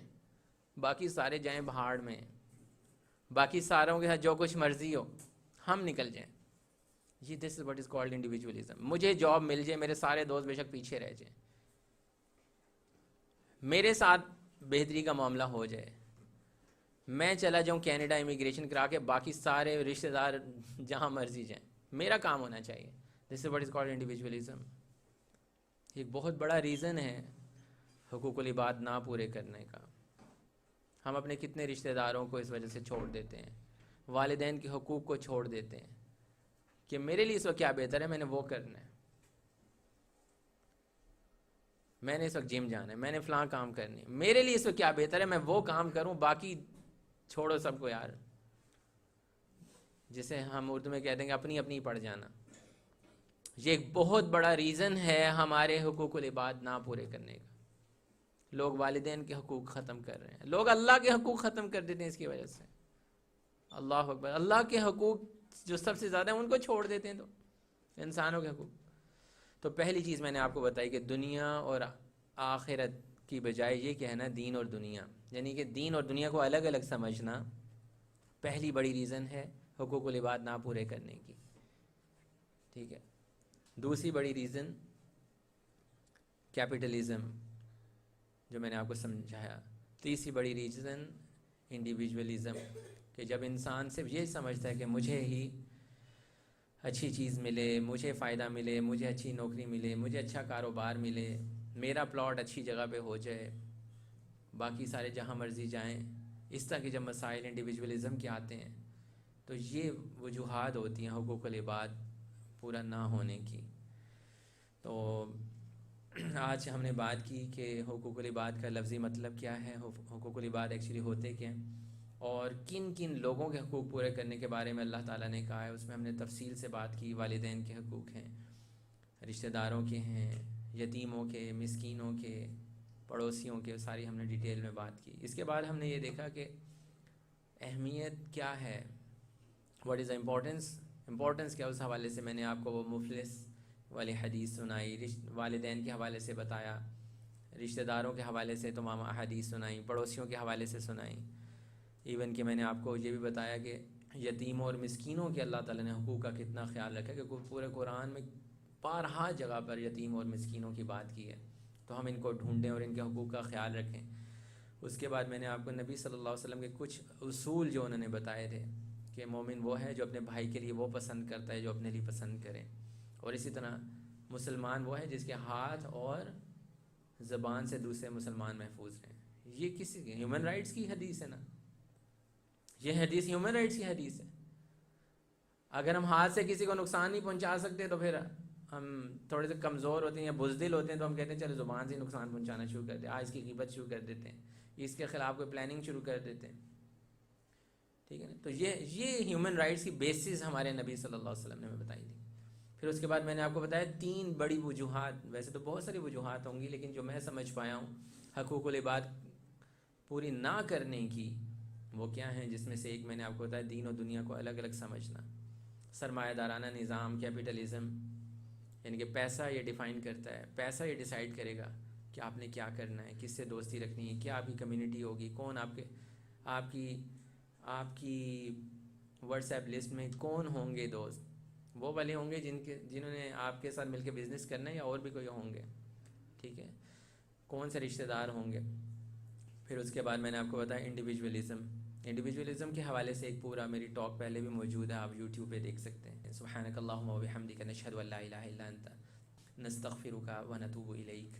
باقی سارے جائیں بہاڑ میں، باقی ساروں کے ساتھ جو کچھ مرضی ہو، ہم نکل جائیں. یہ this is what is called individualism. مجھے جاب مل جائے، میرے سارے دوست بے شک پیچھے رہ جائیں، میرے ساتھ بہتری کا معاملہ ہو جائے، میں چلا جاؤں کینیڈا امیگریشن کرا کے، باقی سارے رشتہ دار جہاں مرضی جائیں، میرا کام ہونا چاہیے. This is what is called individualism. ایک بہت بڑا ریزن ہے حقوق العباد نہ پورے کرنے کا. ہم اپنے کتنے رشتہ داروں کو اس وجہ سے چھوڑ دیتے ہیں، والدین کے حقوق کو چھوڑ دیتے ہیں کہ میرے لیے اس وقت کیا بہتر ہے، میں نے وہ کرنا ہے، میں نے اس وقت جم جانا ہے، میں نے فلاں کام کرنی ہے، میرے لیے اس وقت کیا بہتر ہے، میں وہ کام کروں، باقی چھوڑو سب کو یار. جسے ہم اردو میں کہتے ہیں کہ اپنی اپنی پڑ جانا. یہ ایک بہت بڑا ریزن ہے ہمارے حقوق العباد نہ پورے کرنے کا. لوگ والدین کے حقوق ختم کر رہے ہیں، لوگ اللہ کے حقوق ختم کر دیتے ہیں اس کی وجہ سے. اللہ اکبر. اللہ کے حقوق جو سب سے زیادہ ہیں ان کو چھوڑ دیتے ہیں، تو انسانوں کے حقوق. تو پہلی چیز میں نے آپ کو بتائی کہ دنیا اور آخرت کی بجائے یہ کہنا دین اور دنیا، یعنی کہ دین اور دنیا کو الگ الگ سمجھنا پہلی بڑی ریزن ہے حقوق العباد نہ پورے کرنے کی. ٹھیک ہے. دوسری بڑی ریزن کیپٹلزم جو میں نے آپ کو سمجھایا. تیسری بڑی ریزن انڈیویجولزم، کہ جب انسان صرف یہ سمجھتا ہے کہ مجھے ہی اچھی چیز ملے، مجھے فائدہ ملے، مجھے اچھی نوکری ملے، مجھے اچھا کاروبار ملے، میرا پلاٹ اچھی جگہ پہ ہو جائے، باقی سارے جہاں مرضی جائیں. اس طرح کے جب مسائل انڈیویجولزم کے آتے ہیں تو یہ وجوہات ہوتی ہیں حقوق العباد پورا نہ ہونے کی. تو آج ہم نے بات کی کہ حقوق العباد کا لفظی مطلب کیا ہے، حقوق العباد ایکچولی ہوتے کیا ہیں، اور کن کن لوگوں کے حقوق پورے کرنے کے بارے میں اللہ تعالیٰ نے کہا ہے. اس میں ہم نے تفصیل سے بات کی. والدین کے حقوق ہیں، رشتہ داروں کے ہیں، یتیموں کے، مسکینوں کے، پڑوسیوں کے، ساری ہم نے ڈیٹیل میں بات کی. اس کے بعد ہم نے یہ دیکھا کہ اہمیت کیا ہے، واٹ از دا امپورٹنس کیا. اس حوالے سے میں نے آپ کو وہ مفلس والی حدیث سنائی، والدین کے حوالے سے بتایا، رشتہ داروں کے حوالے سے تمام احادیث سنائیں، پڑوسیوں کے حوالے سے سنائیں. ایون کہ میں نے آپ کو یہ بھی بتایا کہ یتیموں اور مسکینوں کے اللہ تعالیٰ نے حقوق کا کتنا خیال رکھا، کہ پورے قرآن میں بارہا جگہ پر یتیم اور مسکینوں کی بات کی ہے. تو ہم ان کو ڈھونڈیں اور ان کے حقوق کا خیال رکھیں. اس کے بعد میں نے آپ کو نبی صلی اللہ علیہ وسلم کے کچھ اصول جو انہوں نے بتائے تھے کہ مومن وہ ہے جو اپنے بھائی کے لیے وہ پسند کرتا ہے جو اپنے لیے پسند کرے، اور اسی طرح مسلمان وہ ہے جس کے ہاتھ اور زبان سے دوسرے مسلمان محفوظ رہیں. یہ کسی کی ہیومن رائٹس کی حدیث ہے نا، یہ حدیث ہیومن رائٹس کی حدیث ہے. اگر ہم ہاتھ سے کسی کو نقصان نہیں پہنچا سکتے تو پھر ہم تھوڑے سے کمزور ہوتے ہیں یا بزدل ہوتے ہیں، تو ہم کہتے ہیں چلو زبان سے نقصان پہنچانا شروع کر دیں، آج کی غیبت شروع کر دیتے ہیں، اس کے خلاف کوئی پلاننگ شروع کر دیتے ہیں. ٹھیک ہے نا. تو یہ ہیومن رائٹس کی بیسز ہمارے نبی صلی اللہ علیہ وسلم نے ہمیں بتائی تھی. پھر اس کے بعد میں نے آپ کو بتایا 3 بڑی وجوہات، ویسے تو بہت ساری وجوہات ہوں گی لیکن جو میں سمجھ پایا ہوں حقوق العباد پوری نہ کرنے کی وہ کیا ہیں، جس میں سے ایک میں نے آپ کو بتایا دین اور دنیا کو الگ الگ سمجھنا. سرمایہ دارانہ نظام، کیپٹلزم، یعنی کہ پیسہ یہ ڈیفائن کرتا ہے، پیسہ یہ ڈیسائیڈ کرے گا کہ آپ نے کیا کرنا ہے، کس سے دوستی رکھنی ہے، کیا آپ کی کمیونٹی ہوگی، کون آپ کی واٹس ایپ لسٹ میں کون ہوں گے دوست، وہ والے ہوں گے جنہوں نے آپ کے ساتھ مل کے بزنس کرنا ہے، یا اور بھی کوئی ہوں گے، ٹھیک ہے، کون سے رشتہ دار ہوں گے۔ پھر اس کے بعد میں نے آپ کو بتایا انڈیویجولزم کے حوالے سے ایک پورا میری ٹاک پہلے بھی موجود ہے، آپ یوٹیوب پہ دیکھ سکتے ہیں۔ سبحانک اللہم و بحمدک، نشہد ان لا الہ الا انت، نستغفرک و نتوب الیک۔